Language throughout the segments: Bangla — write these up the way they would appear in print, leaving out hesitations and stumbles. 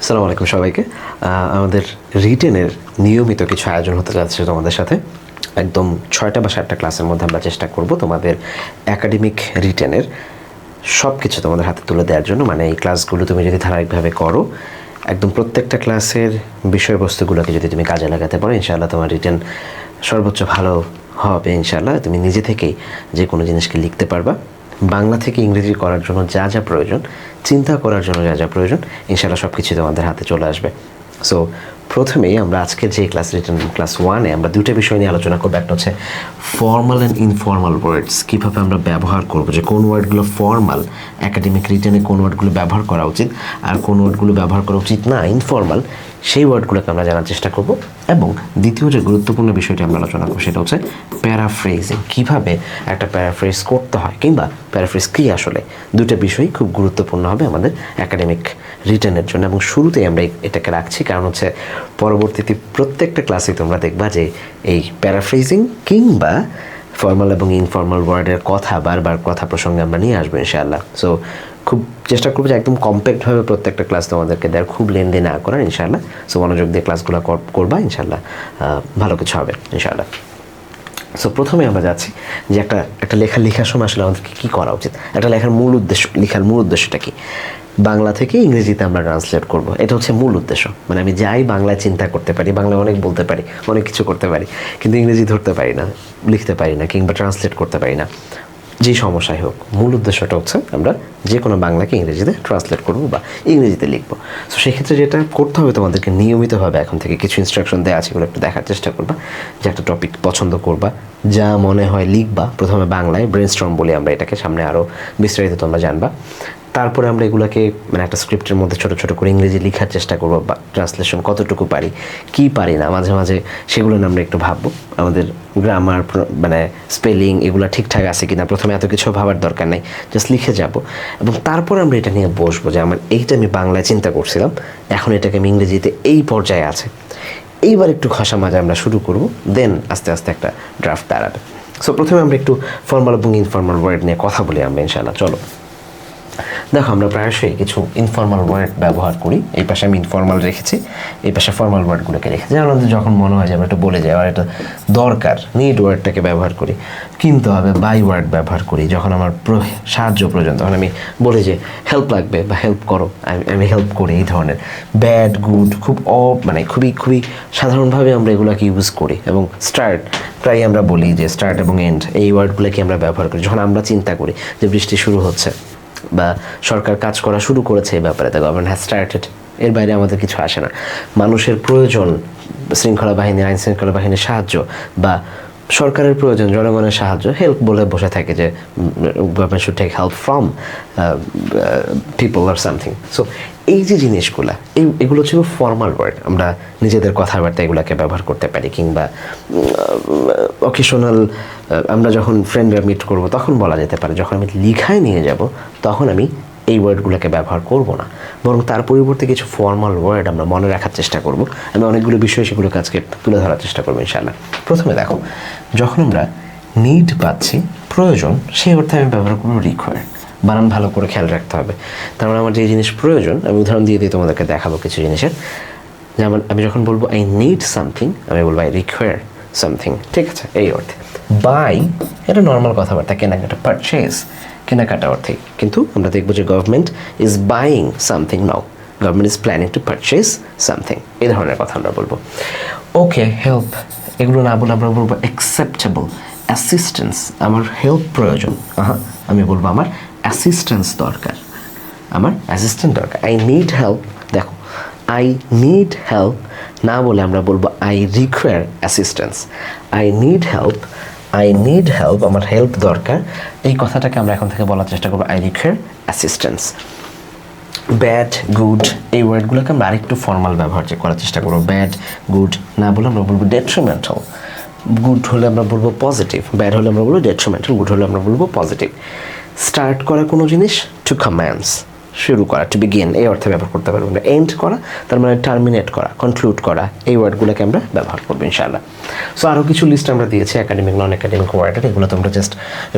আসসালামু আলাইকুম সবাইকে। আমাদের রিটেনের নিয়মিত কিছু আয়োজন হতে যাচ্ছে তোমাদের সাথে। একদম 6টা বা 7টা ক্লাসের মধ্যে আমরা চেষ্টা করব তোমাদের একাডেমিক রিটেনের সব কিছু তোমাদের হাতে তুলে দেওয়ার জন্য। মানে এই ক্লাসগুলো তুমি যদি ধারাবাহিকভাবে করো, একদম প্রত্যেকটা ক্লাসের বিষয়বস্তুগুলোকে যদি তুমি কাজে লাগাতে পারো, ইনশাআল্লাহ তোমার রিটেন সর্বোচ্চ ভালো হবে। ইনশাআল্লাহ তুমি নিজে থেকেই যে কোনো জিনিসকে লিখতে পারবা। বাংলা থেকে ইংরেজি করার জন্য যা যা প্রয়োজন, চিন্তা করার জন্য যা যা প্রয়োজন, ইনশাআল্লাহ সব কিছু তোমাদের হাতে চলে আসবে। সো প্রথমেই আমরা আজকের যে রিটেন ক্লাস 1-এ আমরা দুটো বিষয় নিয়ে আলোচনা করবো। একটা হচ্ছে ফর্মাল অ্যান্ড ইনফর্মাল ওয়ার্ডস, কীভাবে আমরা ব্যবহার করবো, যে কোন ওয়ার্ডগুলো ফর্মাল, একাডেমিক রিটেনে কোন ওয়ার্ডগুলো ব্যবহার করা উচিত আর কোন ওয়ার্ডগুলো ব্যবহার করা উচিত না, ইনফর্মাল, সেই ওয়ার্ডগুলোকে আমরা জানার চেষ্টা করব। এবং দ্বিতীয় যে গুরুত্বপূর্ণ বিষয়টি আমরা আলোচনা করব সেটা হচ্ছে প্যারাফ্রেজিং, কীভাবে একটা প্যারাফ্রেজ করতে হয় কিংবা প্যারাফ্রেজ কী আসলে। দুটো বিষয়ই খুব গুরুত্বপূর্ণ হবে আমাদের একাডেমিক রিটেনের জন্য। এবং শুরুতেই আমরা এটাকে রাখছি কারণ হচ্ছে পরবর্তীতে প্রত্যেকটা ক্লাসে তোমরা দেখবা যে এই প্যারাফ্রেজিং কিংবা ফর্মাল এবং ইনফর্মাল ওয়ার্ডের কথা বারবার কথা প্রসঙ্গে আমরা নিয়ে আসবো ইনশাআল্লাহ। সো খুব চেষ্টা করবো যে একদম কম্প্যাক্টভাবে প্রত্যেকটা ক্লাস তোমাদেরকে দেওয়ার, খুব লেনদেন না করার ইনশাআল্লাহ। সো মনোযোগ দিয়ে ক্লাসগুলো করবা ইনশাআল্লাহ, ভালো কিছু হবে ইনশাআল্লাহ। সো প্রথমে আমরা যাচ্ছি যে একটা লেখার সময় আসলে আমাদেরকে কী করা উচিত, একটা লেখার মূল উদ্দেশ্যটা কী। বাংলা থেকে ইংরেজিতে আমরা ট্রান্সলেট করব, এটা হচ্ছে মূল উদ্দেশ্য। মানে আমি যাই বাংলায় চিন্তা করতে পারি, বাংলায় অনেক বলতে পারি, অনেক কিছু করতে পারি, কিন্তু ইংরেজি ধরতে পারি না, লিখতে পারি না কিংবা ট্রান্সলেট করতে পারি না, যে সমস্যাই হোক, মূল উদ্দেশ্যটা হচ্ছে আমরা যে কোনো বাংলাকে ইংরেজিতে ট্রান্সলেট করব বা ইংরেজিতে লিখব। সো সেক্ষেত্রে যেটা করতে হবে তোমাদেরকে নিয়মিতভাবে এখন থেকে কিছু ইনস্ট্রাকশন দেওয়া আছে, এগুলো একটু দেখার চেষ্টা করবা। যে একটা টপিক পছন্দ করবা, যা মনে হয় লিখবা, প্রথমে বাংলায় ব্রেনস্টর্ম বলি আমরা এটাকে, সামনে আরও বিস্তারিত তোমরা জানবা। তারপরে আমরা এগুলোকে মানে একটা স্ক্রিপ্টের মধ্যে ছোটো ছোটো করে ইংরেজি লেখার চেষ্টা করবো, বা ট্রান্সলেশন কতটুকু পারি, কী পারি না, মাঝে মাঝে সেগুলো নিয়ে আমরা একটু ভাববো। আমাদের গ্রামার মানে স্পেলিং এগুলো ঠিকঠাক আছে কিনা, প্রথমে এত কিছু ভাবার দরকার নেই, জাস্ট লিখে যাব। এবং তারপর আমরা এটা নিয়ে বসবো যে আমার এইটা আমি বাংলায় চিন্তা করছিলাম, এখন এটাকে আমি ইংরেজিতে এই পর্যায়ে আছে, এইবার একটু খসা মাজা আমরা শুরু করব, দেন আস্তে আস্তে একটা ড্রাফট দাঁড়াবে। সো প্রথমে আমরা একটু ফর্মাল এবং ইনফর্মাল ওয়ার্ড নিয়ে কথা বলি আমরা ইনশাআল্লাহ। চলো দেখো, আমরা প্রায়শই কিছু ইনফর্মাল ওয়ার্ড ব্যবহার করি। এই পাশে আমি ইনফর্মাল রেখেছি, এই পাশে ফর্মাল ওয়ার্ডগুলোকে রেখেছি। আমাদের যখন মনে হয় যে আমরা একটু বলে যাই, আর এটা দরকার, নিড ওয়ার্ডটাকে ব্যবহার করি, কিনতে হবে, বাই ওয়ার্ড ব্যবহার করি। যখন আমার সাহায্য প্রয়োজন তখন আমি বলি যে হেল্প লাগবে বা হেল্প করো, আমি হেল্প করি, এই ধরনের। ব্যাড, গুড, খুব মানে খুবই খুবই সাধারণভাবে আমরা এগুলোকে ইউজ করি। এবং স্টার্ট, প্রায় আমরা বলি যে স্টার্ট এবং এন্ড, এই ওয়ার্ডগুলোকে আমরা ব্যবহার করি যখন আমরা চিন্তা করি যে বৃষ্টি শুরু হচ্ছে বা সরকার কাজ করা শুরু করেছে এই ব্যাপারে, দ্য গভর্নমেন্ট হ্যাজ স্টার্টেড। এর বাইরে আমাদের কিছু আসে না। মানুষের প্রয়োজন, শৃঙ্খলা বাহিনী, আইন শৃঙ্খলা বাহিনীর সাহায্য, বা সরকারের প্রয়োজন, জনগণের সাহায্য, হেল্প বলে বসে থাকে যে government should take help from people or something. So এই যে জিনিসগুলো, এগুলো ছিল ফর্মাল ওয়ার্ড, আমরা নিজেদের কথাবার্তা এগুলোকে ব্যবহার করতে পারি। কিংবা অকেশনাল, আমরা যখন ফ্রেন্ডরা মিট করব তখন বলা যেতে পারে। যখন আমি লিখায় নিয়ে যাব তখন আমি এই ওয়ার্ডগুলোকে ব্যবহার করব না, বরং তার পরিবর্তে কিছু ফর্মাল ওয়ার্ড আমরা মনে রাখার চেষ্টা করব। আমি অনেকগুলো বিষয় সেগুলোকে আজকে তুলে ধরার চেষ্টা করবো ইনশাআল্লাহ। প্রথমে দেখো, যখন আমরা নিড পাচ্ছি, প্রয়োজন, সেই অর্থে আমি ব্যবহার করবো রিকোয়ার। বানান ভালো করে খেয়াল রাখতে হবে। তার মানে আমার যে জিনিস প্রয়োজন, আমি উদাহরণ দিয়ে তোমাদেরকে দেখাবো কিছু জিনিসের। যেমন আমি যখন বলবো আই নিড সামথিং, আমি বলবো আই রিকোয়ার সামথিং, ঠিক আছে, এই অর্থে। বাই, এটা নর্মাল কথাবার্তা, কেনাকাটা, পারচেজ, কেনাকাটা অর্থে। কিন্তু আমরা দেখবো যে government is buying something now, government is planning to purchase something, এই ধরনের কথা আমরা বলবো। ওকে, হেল্প, এগুলো না বলে আমরা বলবো অ্যাকসেপ্টেবল, অ্যাসিস্ট্যান্স, আমার হেল্প প্রয়োজন, আমি বলবো আমার অ্যাসিস্ট্যান্স দরকার, আমার অ্যাসিস্ট্যান্ট দরকার। আই নিড হেল্প, দেখো আই নিড হেল্প না বলে আমরা বলবো I require assistance. I need help, I need help, আমার হেল্প দরকার, এই কথাটাকে আমরা এখন থেকে বলার চেষ্টা করবো I require assistance. Bad, good, এই ওয়ার্ডগুলোকে আমরা আরেকটু ফর্মাল ব্যবহার করার চেষ্টা করবো। ব্যাড, গুড না বলে আমরা বলবো ডেট্রিমেন্টাল। গুড হলে আমরা বলবো পজিটিভ, ব্যাড হলে আমরা বলবো ডেট্রিমেন্টাল, গুড হলে আমরা বলবো পজিটিভ। স্টার্ট করা কোনো জিনিস, টু কমেন্স, শুরু করা, টু বিগিন এই অর্থে ব্যবহার করতে পারবো আমরা। এন্ড করা তার মানে টার্মিনেট করা, কনক্লুড করা, এই ওয়ার্ডগুলোকে আমরা ব্যবহার করবো ইনশাআল্লাহ। সো আরও কিছু লিস্ট আমরা দিয়েছি একাডেমিক নন একাডেমিক ওয়ার্ডের, এগুলো তোমরা জাস্ট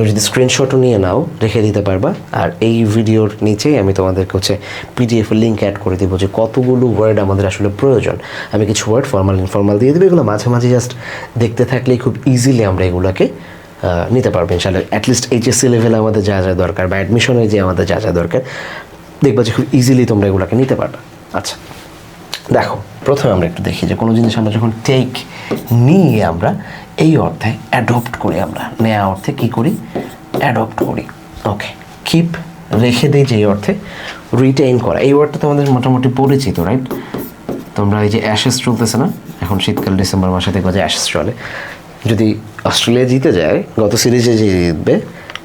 যদি স্ক্রিনশটও নিয়ে নাও রেখে দিতে পারবা। আর এই ভিডিওর নিচেই আমি তোমাদেরকে হচ্ছে পিডিএফ লিঙ্ক অ্যাড করে দেবো যে কতগুলো ওয়ার্ড আমাদের আসলে প্রয়োজন। আমি কিছু ওয়ার্ড ফর্মাল ইনফর্মাল দিয়ে দেবো, এগুলো মাঝে মাঝে জাস্ট দেখতে থাকলেই খুব ইজিলি আমরা এগুলোকে নিতে পারবো ইনশাআল্লাহ। অ্যাটলিস্ট এইচএসসি লেভেলে আমাদের যা যা দরকার বা অ্যাডমিশনে যে আমাদের যা যা দরকার দেখবা যে খুব ইজিলি তোমরা এগুলোকে নিতে পারবে। আচ্ছা দেখো, প্রথমে আমরা একটু দেখি যে কোনো জিনিস আমরা যখন টেক নিয়ে আমরা এই অর্থে অ্যাডপ্ট করি, আমরা নেয়া অর্থে কি করি, অ্যাডপ্ট করি। ওকে, কিপ রেখে দিই যে অর্থে, রিটেইন করা এই ওয়ার্ডটা তোমাদের মোটামুটি পরিচিত, রাইট? তোমরা এই যে অ্যাশেস চলতেছে না এখন, শীতকাল ডিসেম্বর মাসে দেখবো যে অ্যাশেস চলে। যদি অস্ট্রেলিয়া জিতে যায়, গত সিরিজে যে জিতবে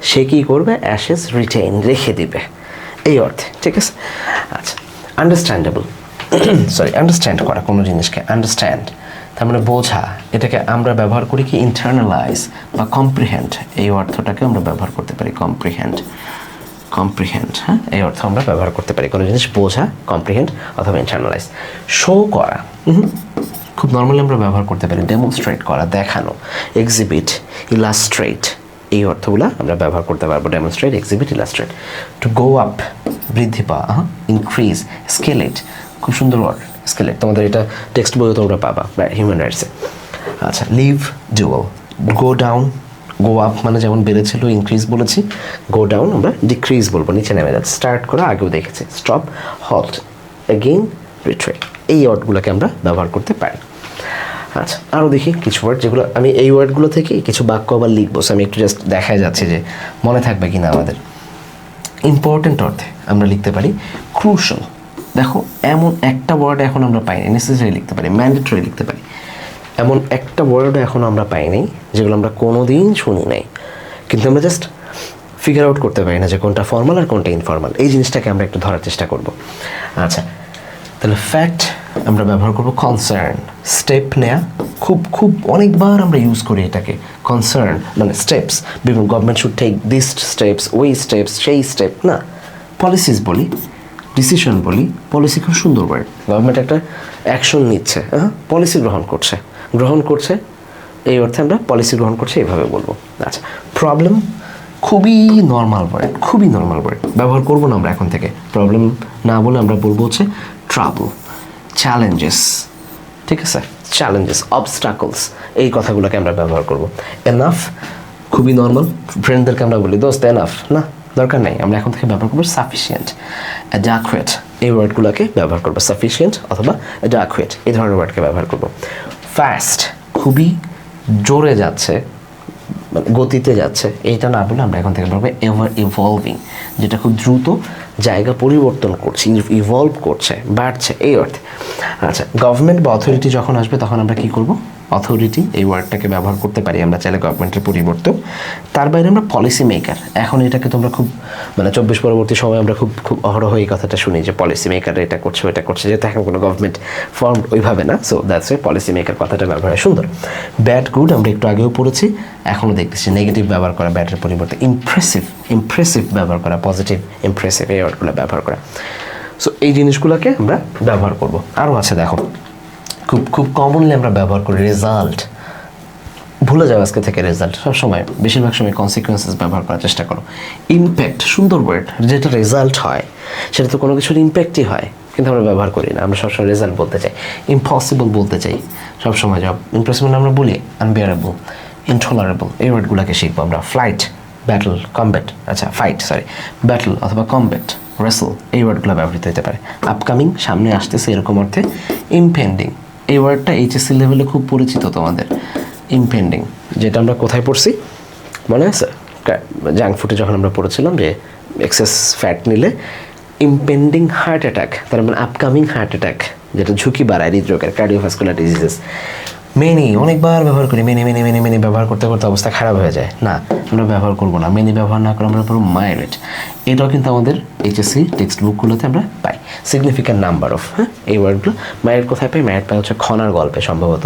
সে কী করবে, অ্যাশেস রিটেইন রেখে দিবে এই অর্থে, ঠিক আছে? আচ্ছা, আন্ডারস্ট্যান্ডেবল সরি আন্ডারস্ট্যান্ড করা কোনো জিনিসকে, আন্ডারস্ট্যান্ড তার মানে বোঝা, এটাকে আমরা ব্যবহার করি কি ইন্টারনালাইজ বা কম্প্রিহেন্ড, এই অর্থটাকে আমরা ব্যবহার করতে পারি, কম্প্রিহেন্ড, কম্প্রিহেন্ড, হ্যাঁ এই অর্থ আমরা ব্যবহার করতে পারি কোনো জিনিস বোঝা, কম্প্রিহেন্ড অথবা ইন্টারনালাইজ। শো করা খুব নর্মালি আমরা ব্যবহার করতে পারি, ডেমনস্ট্রেট করা, দেখানো, এক্সিবিট, ইলাস্ট্রেট এই অর্থগুলো আমরা ব্যবহার করতে পারবো, demonstrate, exhibit, illustrate. To go up বৃদ্ধি পাওয়া, ইনক্রিজ, স্কেলেট খুব সুন্দর ওয়ার্ড, স্কেলেট তোমাদের এটা টেক্সট বইও তোমরা পাবা বা হিউম্যান রাইটসে। আচ্ছা, লিভ ডুয়াল, গো ডাউন, গো আপ মানে যেমন বেড়েছিল ইনক্রিজ বলেছি, গো ডাউন আমরা ডিক্রিজ বলবো, নিচে নেমে যাচ্ছে। স্টার্ট করা আগেও দেখেছি, স্টপ, হল্ট, এগেইন, রিট্রেট এই ওয়ার্ডগুলোকে আমরা ব্যবহার করতে পারি। আচ্ছা, আরও দেখি কিছু ওয়ার্ড যেগুলো আমি এই ওয়ার্ডগুলো থেকে কিছু বাক্য আবার লিখবো, আমি একটু জাস্ট দেখা যাচ্ছে যে মনে থাকবে কিনা আমাদের। ইম্পর্টেন্ট অর্থে আমরা লিখতে পারি ক্রুশাল, দেখো এমন একটা ওয়ার্ড এখন আমরা পাইনি, নেসেসারি লিখতে পারি, ম্যান্ডেটরি লিখতে পারি, এমন একটা ওয়ার্ড এখন আমরা পাইনি যেগুলো আমরা কোনো দিন শুনি নাই, কিন্তু আমরা জাস্ট ফিগার আউট করতে পারি না যে কোনটা ফর্মাল আর কোনটা ইনফর্মাল, এই জিনিসটাকে আমরা একটু ধরার চেষ্টা করব। আচ্ছা, তাহলে ফ্যাক্ট আমরা ব্যবহার করব কনসার্ন, স্টেপ নেয়া খুব খুব অনেকবার আমরা ইউজ করি এটাকে, কনসার্ন মানে স্টেপস, বিভিন্ন government should take this steps, ওই স্টেপস, সেই স্টেপ না, পলিসিস বলি, ডিসিশন বলি, পলিসি খুব সুন্দর ওয়ার্ড, গভর্নমেন্ট একটা অ্যাকশন নিচ্ছে, পলিসি গ্রহণ করছে এই অর্থে আমরা পলিসি গ্রহণ করছে এইভাবে বলবো। আচ্ছা, প্রবলেম খুবই নর্মাল ওয়ার্ড ব্যবহার করবো না আমরা এখন থেকে, প্রবলেম না বলে আমরা বলবো হচ্ছে ট্রাবল। চ্যালেঞ্জেস, ঠিক আছে, চ্যালেঞ্জেস, অবস্টাকলস এই কথাগুলোকে আমরা ব্যবহার করবো। এনাফ খুবই নর্মাল, ফ্রেন্ডদেরকে আমরা বলি দোস্ত এনাফ, না দরকার নেই, আমরা এখন থেকে ব্যবহার করবো সাফিসিয়েন্ট। অ্যাডাকুয়েট এই ওয়ার্ডগুলোকে ব্যবহার করবো, সাফিসিয়েন্ট অথবা অ্যাডাকুয়েট এই ধরনের ওয়ার্ডকে ব্যবহার করবো। ফাস্ট খুবই জোরে যাচ্ছে, মানে গতিতে যাচ্ছে, এইটা না বলে আমরা এখন থেকে বলবো এভার ইভলভিং, যেটা খুব দ্রুত জায়গা পরিবর্তন করছে, ইভলভ করছে, বাড়ছে এই অর্থে। আচ্ছা, গভর্নমেন্ট বা অথরিটি যখন আসবে তখন আমরা কী করব, অথরিটি এই ওয়ার্ডটাকে ব্যবহার করতে পারি আমরা চাইলে গভর্নমেন্টের পরিবর্তেও। তার বাইরে আমরা পলিসি মেকার, এখন এটাকে তোমরা খুব মানে 24 পরবর্তী সময় আমরা খুব খুব অহরহ এই কথাটা শুনি যে পলিসি মেকার এটা করছে ওটা করছে, যেহেতু এখন কোনো গভর্নমেন্ট ফর্ম ওইভাবে না, so that's why policy maker কথাটা ব্যবহার হয় সুন্দর। ব্যাড গুড আমরা একটু আগেও পড়েছি, এখনও দেখতেছি নেগেটিভ ব্যবহার করা ব্যাডের পরিবর্তে, ইমপ্রেসিভ ব্যবহার করা, পজিটিভ, ইমপ্রেসিভ এই ওয়ার্ডগুলো ব্যবহার করা। সো এই জিনিসগুলোকে আমরা ব্যবহার করব। আরও আছে দেখো, খুব খুব কমনলি আমরা ব্যবহার করি রেজাল্ট, ভুলে যাও আজকে থেকে রেজাল্ট, সবসময় বেশিরভাগ সময় কনসিকুয়েন্সেস ব্যবহার করার চেষ্টা করো। ইমপ্যাক্ট সুন্দর ওয়ার্ড, যেটা রেজাল্ট হয় সেটা তো কোনো কিছুর ইমপ্যাক্টই হয়, কিন্তু আমরা ব্যবহার করি না, আমরা সবসময় রেজাল্ট বলতে চাই। ইম্পসিবল বলতে চাই সবসময়, জব ইম্পসিবল আমরা বলি আনবিয়ারেবল, ইনটলারেবল এই ওয়ার্ডগুলোকে শিখবো আমরা। ফ্লাইট, ব্যাটল, কমব্যাট, আচ্ছা ফাইট সরি, ব্যাটল অথবা কমব্যাট, রেসল এই ওয়ার্ডগুলো ব্যবহৃত হতে পারে। আপকামিং সামনে আসতেছে এরকম অর্থে। ইমপেন্ডিং এই ওয়ার্ডটা এইচএসসি লেভেলে খুব পরিচিত তোমাদের, ইমপেন্ডিং যেটা আমরা কোথায় পড়ছি মনে আছে, জাঙ্ক ফুডে যখন আমরা পড়েছিলাম যে এক্সেস ফ্যাট নিলে ইমপেন্ডিং হার্ট অ্যাটাক, তার মানে আপকামিং হার্ট অ্যাটাক, যেটা ঝুঁকি বাড়ায় হৃদরোগের, কার্ডিওভাস্কুলার ডিজিজেস। মেনি অনেকবার ব্যবহার করি, মেনি ব্যবহার করতে করতে অবস্থা খারাপ হয়ে যায়, না আমরা ব্যবহার করবো না, মেনি ব্যবহার না করে আমরা পড়বো মাইরেট, এটাও কিন্তু আমাদের এইচএসসি টেক্সট বুকগুলোতে আমরা পাই। সিগনিফিক্যান্ট নাম্বার অফ, এই ওয়ার্ডগুলো মায়ের কোথায় পাই, মায়ের পাই হচ্ছে খনার গল্পে সম্ভবত,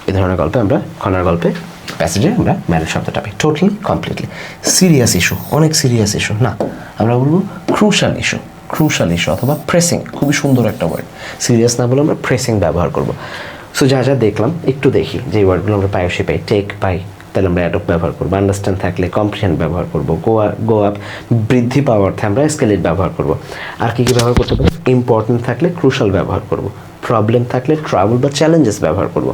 এই ধরনের গল্পে আমরা খনার গল্পে প্যাসেজে আমরা ম্যারেজ শব্দটা পাই। টোটালি কমপ্লিটলি সিরিয়াস ইস্যু, অনেক সিরিয়াস ইস্যু, না আমরা বলবো ক্রুশাল ইস্যু অথবা প্রেসিং, খুবই সুন্দর একটা ওয়ার্ড। সিরিয়াস না বলে আমরা প্রেসিং ব্যবহার করব। সো যা যা দেখলাম একটু দেখি, যে ওয়ার্ডগুলো আমরা প্রায়শই পাই, টেক পাই, তাহলে আমরা অ্যাডপ্ট ব্যবহার করবো। আন্ডারস্ট্যান্ড থাকলে কম্প্রিহেন্ড ব্যবহার করবো। গো আপ বৃদ্ধি পাওয়ার অর্থে আমরা এসকেলেট ব্যবহার করবো। আর কি কি ব্যবহার করতে পারি? ইম্পর্টেন্ট থাকলে ক্রুশাল ব্যবহার করবো। প্রবলেম থাকলে ট্রাবল বা চ্যালেঞ্জেস ব্যবহার করব।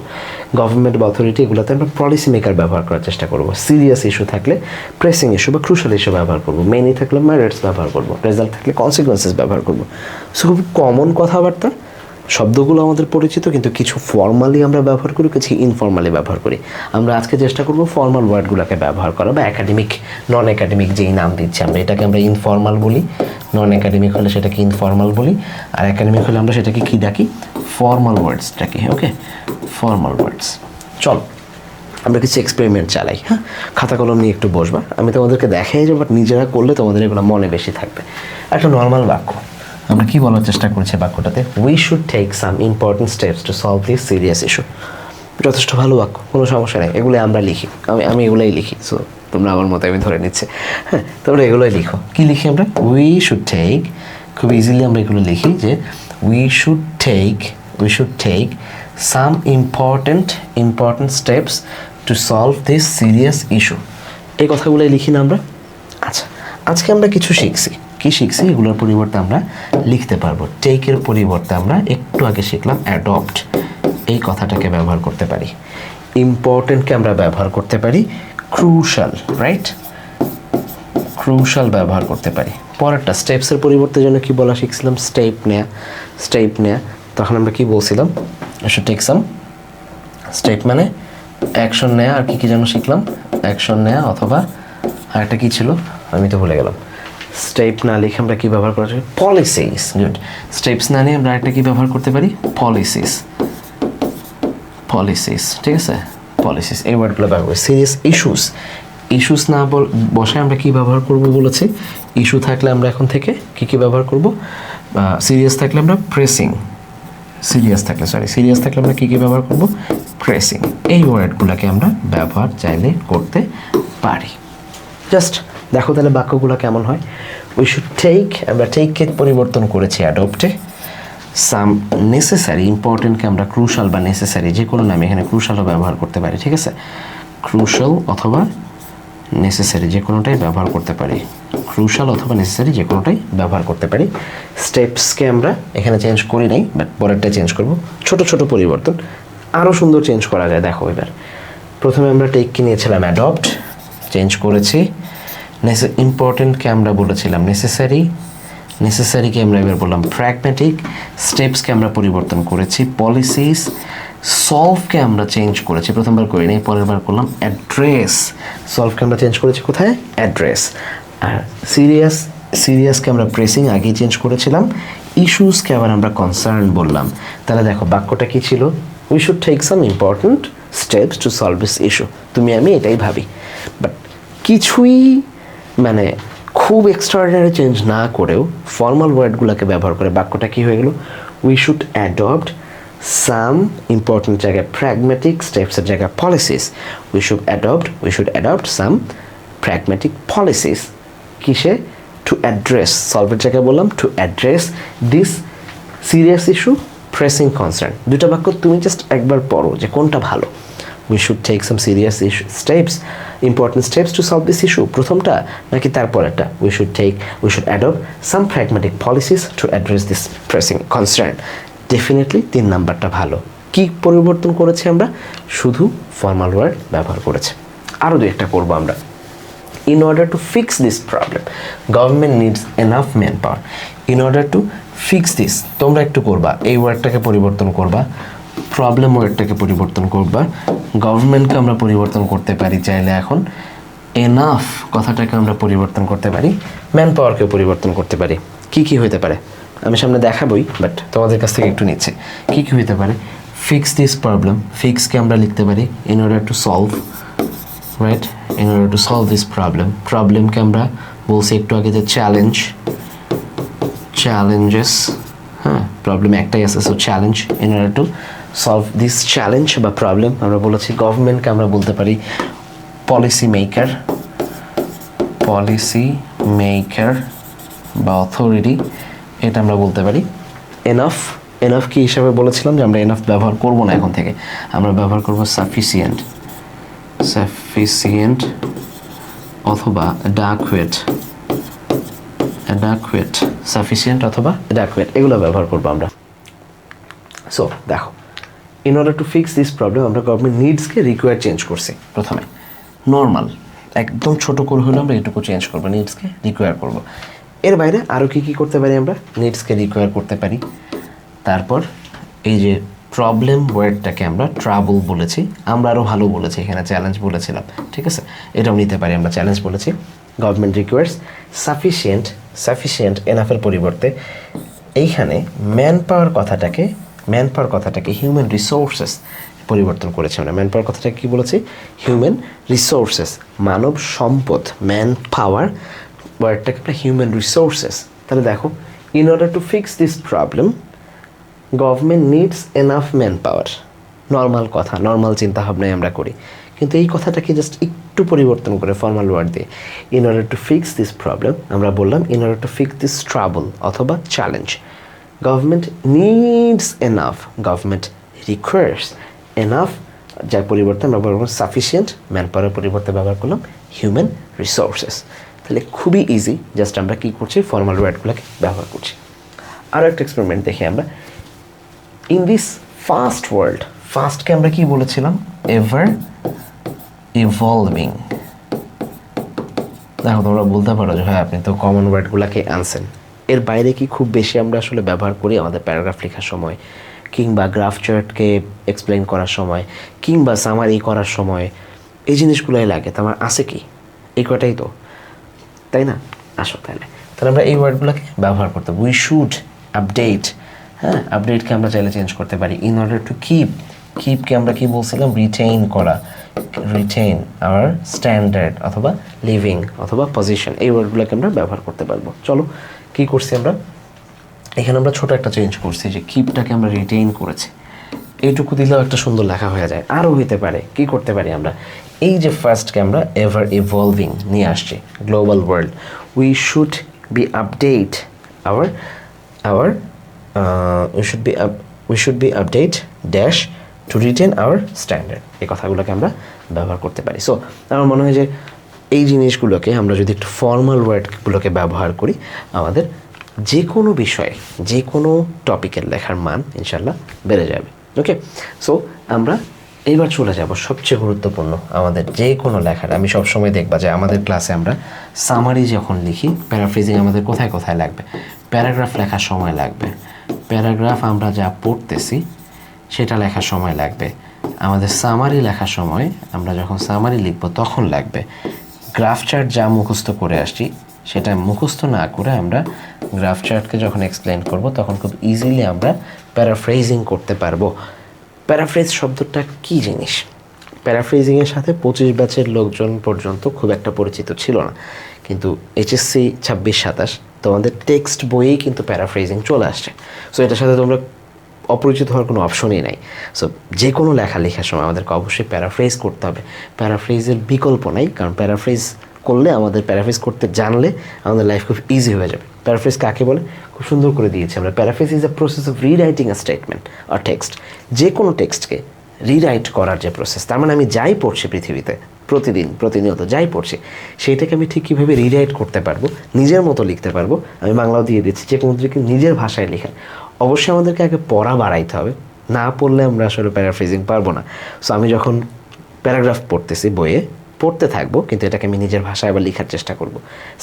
গভর্নমেন্ট বা অথরিটি এগুলোতে আমরা পলিসি মেকার ব্যবহার করার চেষ্টা করব। সিরিয়াস ইস্যু থাকলে প্রেসিং ইস্যু বা ক্রুশাল ইস্যু ব্যবহার করব। মেনি থাকলে মেরিটস ব্যবহার করব। রেজাল্ট থাকলে কনসিকুয়েন্সেস ব্যবহার করব। সো খুব কমন কথাবার্তা, শব্দগুলো আমাদের পরিচিত, কিন্তু কিছু ফর্মালি আমরা ব্যবহার করি, কিছু ইনফর্মালি ব্যবহার করি। আমরা আজকে চেষ্টা করব ফর্মাল ওয়ার্ডগুলোকে ব্যবহার করা, বা একাডেমিক নন একাডেমিক যেই নাম দিচ্ছি আমরা, এটাকে আমরা ইনফর্মাল বলি। নন একাডেমিক হলে সেটাকে ইনফর্মাল বলি, আর একাডেমিক হলে আমরা সেটাকে কী ডাকি? ফর্মাল ওয়ার্ডসটাকে। ওকে, ফর্মাল ওয়ার্ডস। চল আমরা কিছু এক্সপেরিমেন্ট চালাই। হ্যাঁ, খাতা কলম নিয়ে একটু বসবা, আমি তোমাদেরকে দেখাই যে বাট নিজেরা করলে তোমাদের এগুলো মনে বেশি থাকবে। একটা নর্মাল বাক্য, আমরা কি বলার চেষ্টা করছি বাক্যটাতে? We should take some important steps to solve this serious issue. যথেষ্ট ভালো বাক্য, কোনো সমস্যা নেই, এগুলো আমরা লিখি, আমি এগুলোই লিখি। সো তোমরা আমার মতো আমি ধরে নিচ্ছি। হ্যাঁ, তোমরা এগুলোই লিখো। কি লিখি আমরা? উই শুড টেক, খুব ইজিলি আমরা এগুলো লিখি যে we should take some important steps to solve this serious issue. এই কথাগুলোই লিখি না আমরা? আচ্ছা, আজকে আমরা কিছু শিখছি। কি শিখছি? এগুলোর পরিবর্তে আমরা লিখতে পারবো। টেকের পরিবর্তে আমরা একটু আগে শিখলাম অ্যাডপ্ট, এই কথাটাকে ব্যবহার করতে পারি। ইম্পর্টেন্টকে আমরা ব্যবহার করতে পারি ক্রুশাল, রাইট? ক্রুশাল ব্যবহার করতে পারি। পরেরটা স্টেপসের পরিবর্তে জন্য কি বলা শিখছিলাম? স্টেপ নেয়া। তখন আমরা কি বলছিলাম? শুড টেক সাম স্টেপ, মানে অ্যাকশন নেয়া। আর কি যেন শিখলাম? অ্যাকশন নেয়া, অথবা আরেকটা কি ছিল আমি তো ভুলে গেলাম। স্টেপ না লিখে আমরা কি ব্যবহার করা যায়? পলিসিস। গুড। স্টেপস না নিয়ে আমরা আরেকটা কি ব্যবহার করতে পারি? পলিসিস। ঠিক আছে, পলিসিস, এই ওয়ার্ডগুলো ব্যবহার করি। সিরিয়াস ইস্যুস না বসে আমরা কি ব্যবহার করব বলেছি? ইস্যু থাকলে আমরা এখন থেকে কি ব্যবহার করব? সিরিয়াস থাকলে আমরা প্রেসিং। সিরিয়াস থাকলে আমরা কি ব্যবহার করব? প্রেসিং। এই ওয়ার্ডগুলোকে আমরা ব্যবহার চাইলে করতে পারি। জাস্ট দেখো তাহলে বাক্যগুলো কেমন হয়। উই শুড টেক, আমরা টেককে পরিবর্তন করেছি অ্যাডপ্টে। সাম নেসেসারি, ইম্পর্টেন্টকে আমরা ক্রুশাল বা নেসেসারি, যে কোনো নামে এখানে ক্রুশালও ব্যবহার করতে পারি। ঠিক আছে, ক্রুশাল অথবা নেসেসারি যে কোনোটাই ব্যবহার করতে পারি। ক্রুশাল অথবা নেসেসারি যে কোনোটাই ব্যবহার করতে পারি। স্টেপসকে আমরা এখানে চেঞ্জ করি নাই, বাট পরেরটা চেঞ্জ করব। ছোট ছোট পরিবর্তন, আরও সুন্দর চেঞ্জ করা যায়। দেখো এবার প্রথমে আমরা টেককে নিয়েছিলাম অ্যাডপ্ট, চেঞ্জ করেছি। ইম্পর্টেন্টকে আমরা বলেছিলাম নেসেসারিকে আমরা এবার বললাম প্র্যাগম্যাটিক। স্টেপসকে আমরা পরিবর্তন করেছি পলিসিস। সলভকে আমরা চেঞ্জ করেছি, প্রথমবার করি নাই, পরের বার করলাম অ্যাড্রেস। সলভকে আমরা চেঞ্জ করেছি কোথায়? অ্যাড্রেস। আর সিরিয়াসকে আমরা প্রেসিং আগেই চেঞ্জ করেছিলাম। ইস্যুসকে আবার আমরা কনসার্ন বললাম। তাহলে দেখো বাক্যটা কি ছিল? We should take some important steps to solve this issue. তুমি আমি এটাই ভাবি, বাট কিছুই মানে খুব এক্সট্রাঅর্ডিনারি চেঞ্জ না করেও ফর্মাল ওয়ার্ডগুলোকে ব্যবহার করে বাক্যটা কি হয়ে গেল? We should adopt some important জায়গায় প্র্যাগম্যাটিক, স্টেপসের জায়গায় policies. We should adopt some pragmatic policies. কিসে? টু অ্যাড্রেস, সলভের জায়গায় বললাম to address this serious issue, pressing concern. দুটা বাক্য তুমি জাস্ট একবার পড়ো যে কোনটা ভালো। We should take some serious important steps to solve this issue, প্রথমটা নাকি তারপরেরটা? We should adopt some pragmatic policies to address this pressing concern. Definitely 3 নাম্বারটা ভালো। কি পরিবর্তন করেছি আমরা? শুধু ফর্মাল ওয়ার্ড ব্যবহার করেছে। আরও 2-একটা করবো আমরা। In order to fix this problem, government needs enough manpower. In order to fix this, তোমরা একটু করবা, এই ওয়ার্ডটাকে পরিবর্তন করবা, প্রবলেম ওয়ার্ডটাকে পরিবর্তন করবা। গভর্নমেন্টকে আমরা পরিবর্তন করতে পারি চাইলে এখন। এনাফ কথাটাকে আমরা পরিবর্তন করতে পারি, ম্যান পাওয়ারকেও পরিবর্তন করতে পারি। কি হতে পারে আমি সামনে দেখাবই, বাট তোমাদের কাছ থেকে একটু নিচ্ছে। কি হতে পারে? ফিক্স দিস প্রবলেম, ফিক্সকে আমরা লিখতে পারি in order to solve, right? In order to solve this প্রবলেমকে আমরা বলছি একটু আগে যে চ্যালেঞ্জেস। হ্যাঁ, প্রবলেম একটাই আছে, so challenge. In order to solve this challenge বা প্রবলেম আমরা বলেছি। গভর্নমেন্টকে আমরা বলতে পারি পলিসি মেকার বা অথরিটি, এটা আমরা বলতে পারি। এনাফ, এনাফ কি হিসাবে বলেছিলাম যে আমরা এনাফ ব্যবহার করব না এখন থেকে, আমরা ব্যবহার করব সাফিসিয়েন্ট, সাফিসিয়েন্ট অথবা অ্যাডাকুয়েট, অ্যাডাকুয়েট, সাফিসিয়েন্ট অথবা অ্যাডাকুয়েট, এগুলো ব্যবহার করবো আমরা। সো দেখো, in order to fix this problem আমরা গভর্নমেন্ট নিডসকে রিকোয়ার চেঞ্জ করছি। প্রথমে নর্মাল একদম ছোটো করে হলে আমরা এটুকু চেঞ্জ করবো, নিডসকে রিকোয়ার করব। এর বাইরে আরও কী কী করতে পারি আমরা, নিডসকে রিকোয়ার করতে পারি। তারপর এই যে প্রবলেম ওয়ার্ডটাকে আমরা ট্রাবল বলেছি, আমরা আরও ভালো বলেছি, এখানে চ্যালেঞ্জ বলেছিলাম, ঠিক আছে, এটাও নিতে পারি আমরা, চ্যালেঞ্জ বলেছি। গভর্নমেন্ট রিকোয়ার্স সাফিসিয়েন্ট, সাফিসিয়েন্ট এনাফের পরিবর্তে এইখানে ম্যান পাওয়ার কথাটাকে হিউম্যান রিসোর্সেস পরিবর্তন করেছি আমরা। ম্যান পাওয়ার কথাটাকে কী বলেছি, হিউম্যান রিসোর্সেস, মানব সম্পদ, ম্যান পাওয়ার ওয়ার্ডটাকে আমরা হিউম্যান রিসোর্সেস। তাহলে দেখো, in order to fix this problem government needs enough manpower. Normal কথা, নর্মাল চিন্তাভাবনায় আমরা করি, কিন্তু এই কথাটাকে জাস্ট একটু পরিবর্তন করে ফর্মাল ওয়ার্ড দিয়ে in order to fix this problem আমরা বললাম in order to fix this trouble অথবা challenge government needs enough, government requires enough, যার পরিবর্তে আমরা ব্যবহার করলাম সাফিসিয়েন্ট, ম্যান পাওয়ারের পরিবর্তে ব্যবহার করলাম হিউম্যান রিসোর্সেস। তাহলে খুবই ইজি, জাস্ট আমরা কী করছি, ফর্মাল ওয়ার্ডগুলোকে ব্যবহার করছি। আরও একটা এক্সপেরিমেন্ট দেখি আমরা। ইন দিস ফাস্ট ওয়ার্ল্ড, ফাস্টকে আমরা কি বলেছিলাম, এভার ইভলভিং। দেখো তোমরা বলতে পারো যে হ্যাঁ আপনি তো কমন ওয়ার্ডগুলোকে আনছেন, এর বাইরে কি খুব বেশি আমরা আসলে ব্যবহার করি আমাদের প্যারাগ্রাফ লেখার সময়, কিংবা গ্রাফ চার্টকে এক্সপ্লেন করার সময়, কিংবা সামারি করার সময়, এই জিনিসগুলোই লাগে। তো আমার আছে কি, এই কটাই তো, তাই না? আসো তাহলে আমরা এই ওয়ার্ডগুলোকে ব্যবহার করতে, উই শুড আপডেট, হ্যাঁ আপডেটকে আমরা চাইলে চেঞ্জ করতে পারি। ইন অর্ডার টু কিপ, কিপকে আমরা কি বলছিলাম, রিটেইন করা, রিটেইন আওয়ার স্ট্যান্ডার্ড অথবা লিভিং অথবা পজিশন, এই ওয়ার্ডগুলোকে আমরা ব্যবহার করতে পারবো। চলো কী করছি আমরা এখানে, আমরা ছোটো একটা চেঞ্জ করছি যে কিপটাকে আমরা রিটেইন করেছি, এইটুকু দিলেও একটা সুন্দর লেখা হয়ে যায়। আরও হইতে পারে, কি করতে পারি আমরা, এই যে ফার্স্টকে আমরা এভার ইভলভিং নিয়ে আসছি, global world, we should be update our our we should be update dash to written our standard, এই কথাগুলোকে আমরা ব্যবহার করতে পারি। সো আমার মনে হয় যে এই জিনিসগুলোকে আমরা যদি একটু ফর্মাল ওয়ার্ডগুলোকে ব্যবহার করি, আমাদের যে কোনো বিষয়ে যে কোনো টপিকের লেখার মান ইনশাল্লাহ বেড়ে যাবে। ওকে, সো আমরা এইবার চলে যাব সবচেয়ে গুরুত্বপূর্ণ আমাদের যে কোনো লেখার। আমি সবসময় দেখবা যে আমাদের ক্লাসে আমরা সামারি যখন লিখি, প্যারাফ্রেজিং আমাদের কোথায় কোথায় লাগবে, প্যারাগ্রাফ লেখার সময় লাগবে, প্যারাগ্রাফ আমরা যা পড়তেছি সেটা লেখার সময় লাগবে, আমাদের সামারি লেখার সময় আমরা যখন সামারি লিখব তখন লাগবে, গ্রাফ চার্ট যা মুখস্থ করে আসছি সেটা মুখস্থ না করে আমরা গ্রাফ চার্টকে যখন এক্সপ্লেন করব তখন খুব ইজিলি আমরা প্যারাফ্রেজিং করতে পারবো। প্যারাফ্রেজ শব্দটা কী জিনিস, প্যারাফ্রেজিংয়ের সাথে 25 ব্যাচের লোকজন পর্যন্ত খুব একটা পরিচিত ছিল না, কিন্তু এইচএসসি 26-27 তোমাদের টেক্সট বইয়েই কিন্তু প্যারাফ্রেজিং চলে আসছে। সো এটার সাথে তোমরা অপরিচিত হওয়ার কোনো অপশনই নাই। সো যে কোনো লেখার সময় আমাদেরকে অবশ্যই প্যারাফ্রেজ করতে হবে, প্যারাফ্রেজের বিকল্প নাই, কারণ প্যারাফ্রেজ করলে আমাদের প্যারাফ্রেজ করতে জানলে আমাদের লাইফ খুব ইজি হয়ে যাবে। প্যারাফ্রেজ কাকে বলে খুব সুন্দর করে দিয়েছি আমরা, paraphrase is a process of rewriting a statement or text, যে কোনো টেক্সটকে রিরাইট করার যে প্রসেস, তার মানে আমি যাই পড়ছি পৃথিবীতে প্রতিনিয়ত যাই পড়ছি সেইটাকে আমি ঠিক কীভাবে রিরাইট করতে পারবো, নিজের মতো লিখতে পারবো। আমি বাংলাও দিয়ে দিচ্ছি, যে কোনো দিকে নিজের ভাষায় লেখা। অবশ্যই আমাদেরকে আগে পড়া বাড়াইতে হবে, না পড়লে আমরা আসলে প্যারাফ্রেজিং পারবো না। সো আমি যখন প্যারাগ্রাফ পড়তেছি বইয়ে পড়তে থাকবো, কিন্তু এটাকে আমি নিজের ভাষায় আবার লেখার চেষ্টা করব।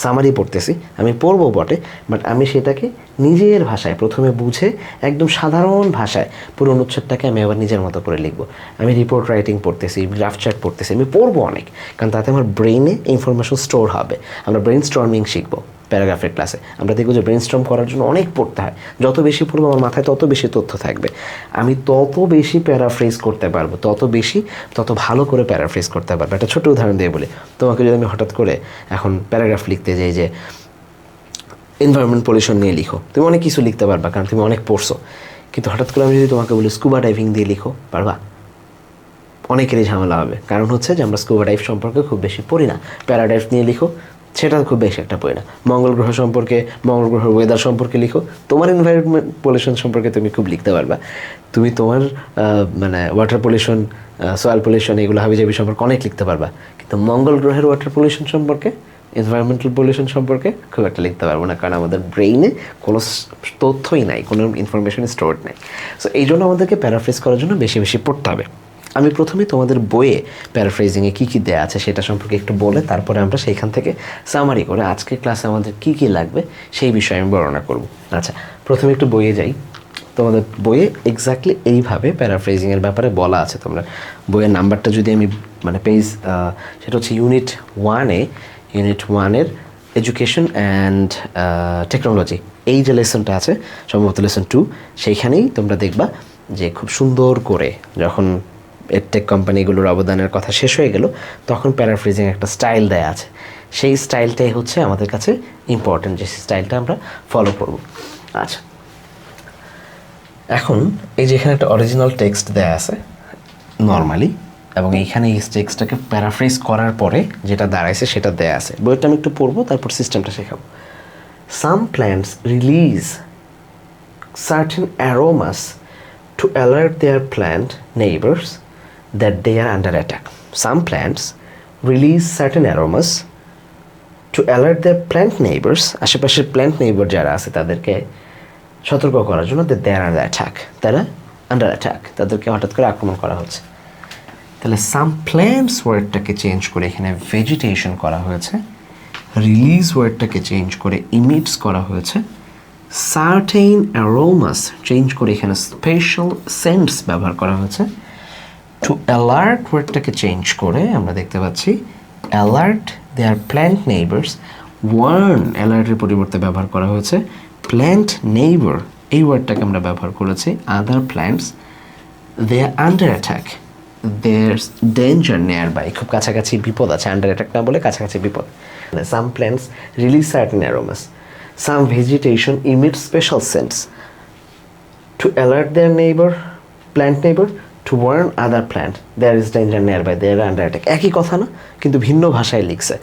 সামারি পড়তেছি, আমি পড়বো বটে, বাট আমি সেটাকে নিজের ভাষায় প্রথমে বুঝে একদম সাধারণ ভাষায় পুরো অনুচ্ছেদটাকে আমি আবার নিজের মতো করে লিখবো। আমি রিপোর্ট রাইটিং পড়তেছি, গ্রাফ চার্ট পড়তেছি, আমি পড়বো অনেক, কারণ তাতে আমার ব্রেইনে ইনফরমেশন স্টোর হবে। আমরা ব্রেন স্টর্মিং শিখবো প্যারাগ্রাফের ক্লাসে। আমরা দেখবো যে ব্রেন স্টর্ম করার জন্য অনেক পড়তে হয়, যত বেশি পড়বো আমার মাথায় তত বেশি তথ্য থাকবে, আমি তত বেশি প্যারাফ্রেজ করতে পারবো, তত ভালো করে প্যারাফ্রেজ করতে পারবো। একটা ছোটো উদাহরণ দিয়ে বলি, তোমাকে যদি আমি হঠাৎ করে এখন প্যারাগ্রাফ লিখতে যাই যে এনভায়রনমেন্ট পলিউশন নিয়ে লিখো, তুমি অনেক কিছু লিখতে পারবা কারণ তুমি অনেক পড়ছো, কিন্তু হঠাৎ করে আমি যদি তোমাকে বলি স্কুবা ডাইভিং দিয়ে লিখো, পারবা? অনেকেরই ঝামেলা হবে, কারণ হচ্ছে যে আমরা স্কুবা ডাইভ সম্পর্কে খুব বেশি পড়ি না। প্যারাডাইভ নিয়ে লিখো, সেটা খুব বেশি একটা বই না। মঙ্গল গ্রহ সম্পর্কে, মঙ্গল গ্রহের ওয়েদার সম্পর্কে লিখো, তোমার এনভায়রনমেন্ট পলিউশন সম্পর্কে তুমি খুব লিখতে পারবা। তুমি তোমার মানে ওয়াটার পলিউশন, সয়েল পলিউশন, এগুলো হাবিজাবি সম্পর্কে অনেক লিখতে পারবা, কিন্তু মঙ্গল গ্রহের ওয়াটার পলিউশন সম্পর্কে, এনভায়রনমেন্টাল পলিউশন সম্পর্কে খুব একটা লিখতে পারবো না, কারণ আমাদের ব্রেইনে কোনো তথ্যই নাই, কোনো ইনফরমেশন স্টোরড নেই। সো এই জন্য আমাদেরকে প্যারাফ্রেজ করার জন্য বেশি বেশি পড়তে হবে। আমি প্রথমে তোমাদের বইয়ে প্যারাফ্রেজিংয়ে কী কী দেওয়া আছে সেটা সম্পর্কে একটু বলে তারপরে আমরা সেইখান থেকে সামারি করে আজকের ক্লাসে আমাদের কী কী লাগবে সেই বিষয়ে আমি বর্ণনা করব। আচ্ছা, প্রথমে একটু বইয়ে যাই। তোমাদের বইয়ে এক্স্যাক্টলি এইভাবে প্যারাফ্রেজিংয়ের ব্যাপারে বলা আছে। তোমরা বইয়ের নাম্বারটা যদি আমি মানে পেজ, সেটা হচ্ছে ইউনিট 1-এর এডুকেশন অ্যান্ড টেকনোলজি, এই যে লেসনটা আছে সম্ভবত লেসন 2, সেইখানেই তোমরা দেখবা যে খুব সুন্দর করে যখন এডটেক কোম্পানিগুলোর অবদানের কথা শেষ হয়ে গেল তখন প্যারাফ্রেজিং একটা স্টাইল দেয়া আছে। সেই স্টাইলটাই হচ্ছে আমাদের কাছে ইম্পর্টেন্ট, যে স্টাইলটা আমরা ফলো করব। আচ্ছা, এখন এই যে এখানে একটা অরিজিনাল টেক্সট দেয়া আছে নর্মালি, এবং এইখানে এই টেক্সটটাকে প্যারাফ্রেজ করার পরে যেটা দাঁড়াইছে সেটা দেয়া আছে। বইটা আমি একটু পড়বো, তারপর সিস্টেমটা শেখাবো। Some plants release certain aromas to alert their plant neighbors that they are under attack. Some plants release certain aromas to alert their plant neighbors, আশেপাশের প্ল্যান্ট নেইবার যারা আছে তাদেরকে সতর্ক করার জন্য that they are under attack, তারা আন্ডার অ্যাটাক, তাদেরকে হঠাৎ করে আক্রমণ করা হচ্ছে। তাহলে সাম প্ল্যান্টস ওয়ার্ডটাকে চেঞ্জ করে এখানে ভেজিটেশন করা হয়েছে, রিলিজ ওয়ার্ডটাকে চেঞ্জ করে ইমিটস করা হয়েছে, সার্টেইন অ্যারোমাস চেঞ্জ করে এখানে স্পেশাল সেন্টস ব্যবহার করা হয়েছে, টু অ্যালার্ট ওয়ার্ডটাকে চেঞ্জ করে আমরা দেখতে পাচ্ছি অ্যালার্ট দেয়ার প্ল্যান্ট নেইবার্স, ওয়ার্ন অ্যালার্টের পরিবর্তে ব্যবহার করা হয়েছে প্ল্যান্ট নেইবার, এই ওয়ার্ডটাকে আমরা ব্যবহার করেছি other plants, they are under attack, their danger nearby, খুব কাছাকাছি বিপদ আছে, আন্ডার অ্যাটাক না বলে কাছাকাছি বিপদ। Some plants release certain aromas, some vegetation emits special scents to alert their plant neighbor, to warn other plant there is danger nearby, they are under attack। একই কথা না, কিন্তু ভিন্ন ভাষায় লিখছে।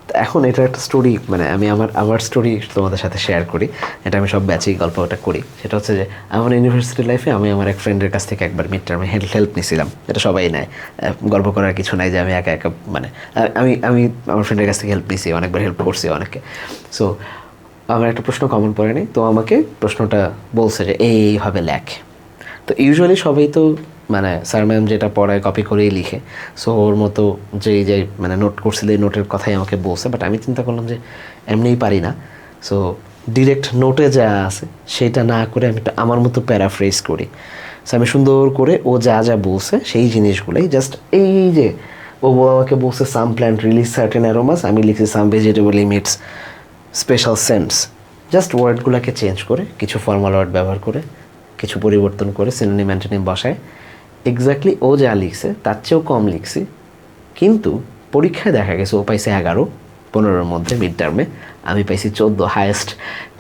তো এখন এটা একটা স্টোরি, মানে আমি আমার স্টোরি তোমাদের সাথে শেয়ার করি। এটা আমি সব ব্যাচেই গল্পটা করি। সেটা হচ্ছে যে আমার ইউনিভার্সিটি লাইফে আমি আমার এক ফ্রেন্ডের কাছ থেকে একবার মিড টার্মে হেল্প নিয়েছিলাম। এটা সবাই নেয়, গল্প করার কিছু নাই যে আমি একা একা, মানে আমি আমার ফ্রেন্ডের কাছ থেকে হেল্প নিয়েছি, অনেকবার হেল্প করছি অনেকে। সো আমার একটা প্রশ্ন কমন পড়েনি, তো আমাকে প্রশ্নটা বলছে যে এইভাবে লেখ। তো ইউজুয়ালি সবাই তো মানে স্যার ম্যাম যেটা পড়ায় কপি করেই লিখে, সো ওর মতো যে মানে নোট করছিল এই নোটের কথাই আমাকে বলছে। বাট আমি চিন্তা করলাম যে এমনিই পারি না, সো ডিরেক্ট নোটে যা আছে সেটা না করে আমি আমার মতো প্যারাফ্রেজ করি। সো আমি সুন্দর করে ও যা যা বলছে সেই জিনিসগুলোই জাস্ট এই যে ও আমাকে বলছে some plant release certain aromas, আমি লিখছি some vegetable emits special scents, just ওয়ার্ডগুলোকে চেঞ্জ করে কিছু ফর্মাল ওয়ার্ড ব্যবহার করে কিছু পরিবর্তন করে সিনোনিম অ্যান্টোনিম বসায় এক্স্যাক্টলি ও যা লিখছে তার চেয়েও কম লিখছি। কিন্তু পরীক্ষায় দেখা গেছে ও পাইছে 11-15-র মধ্যে মিড টার্মে, আমি পাইছি 14 হায়েস্ট।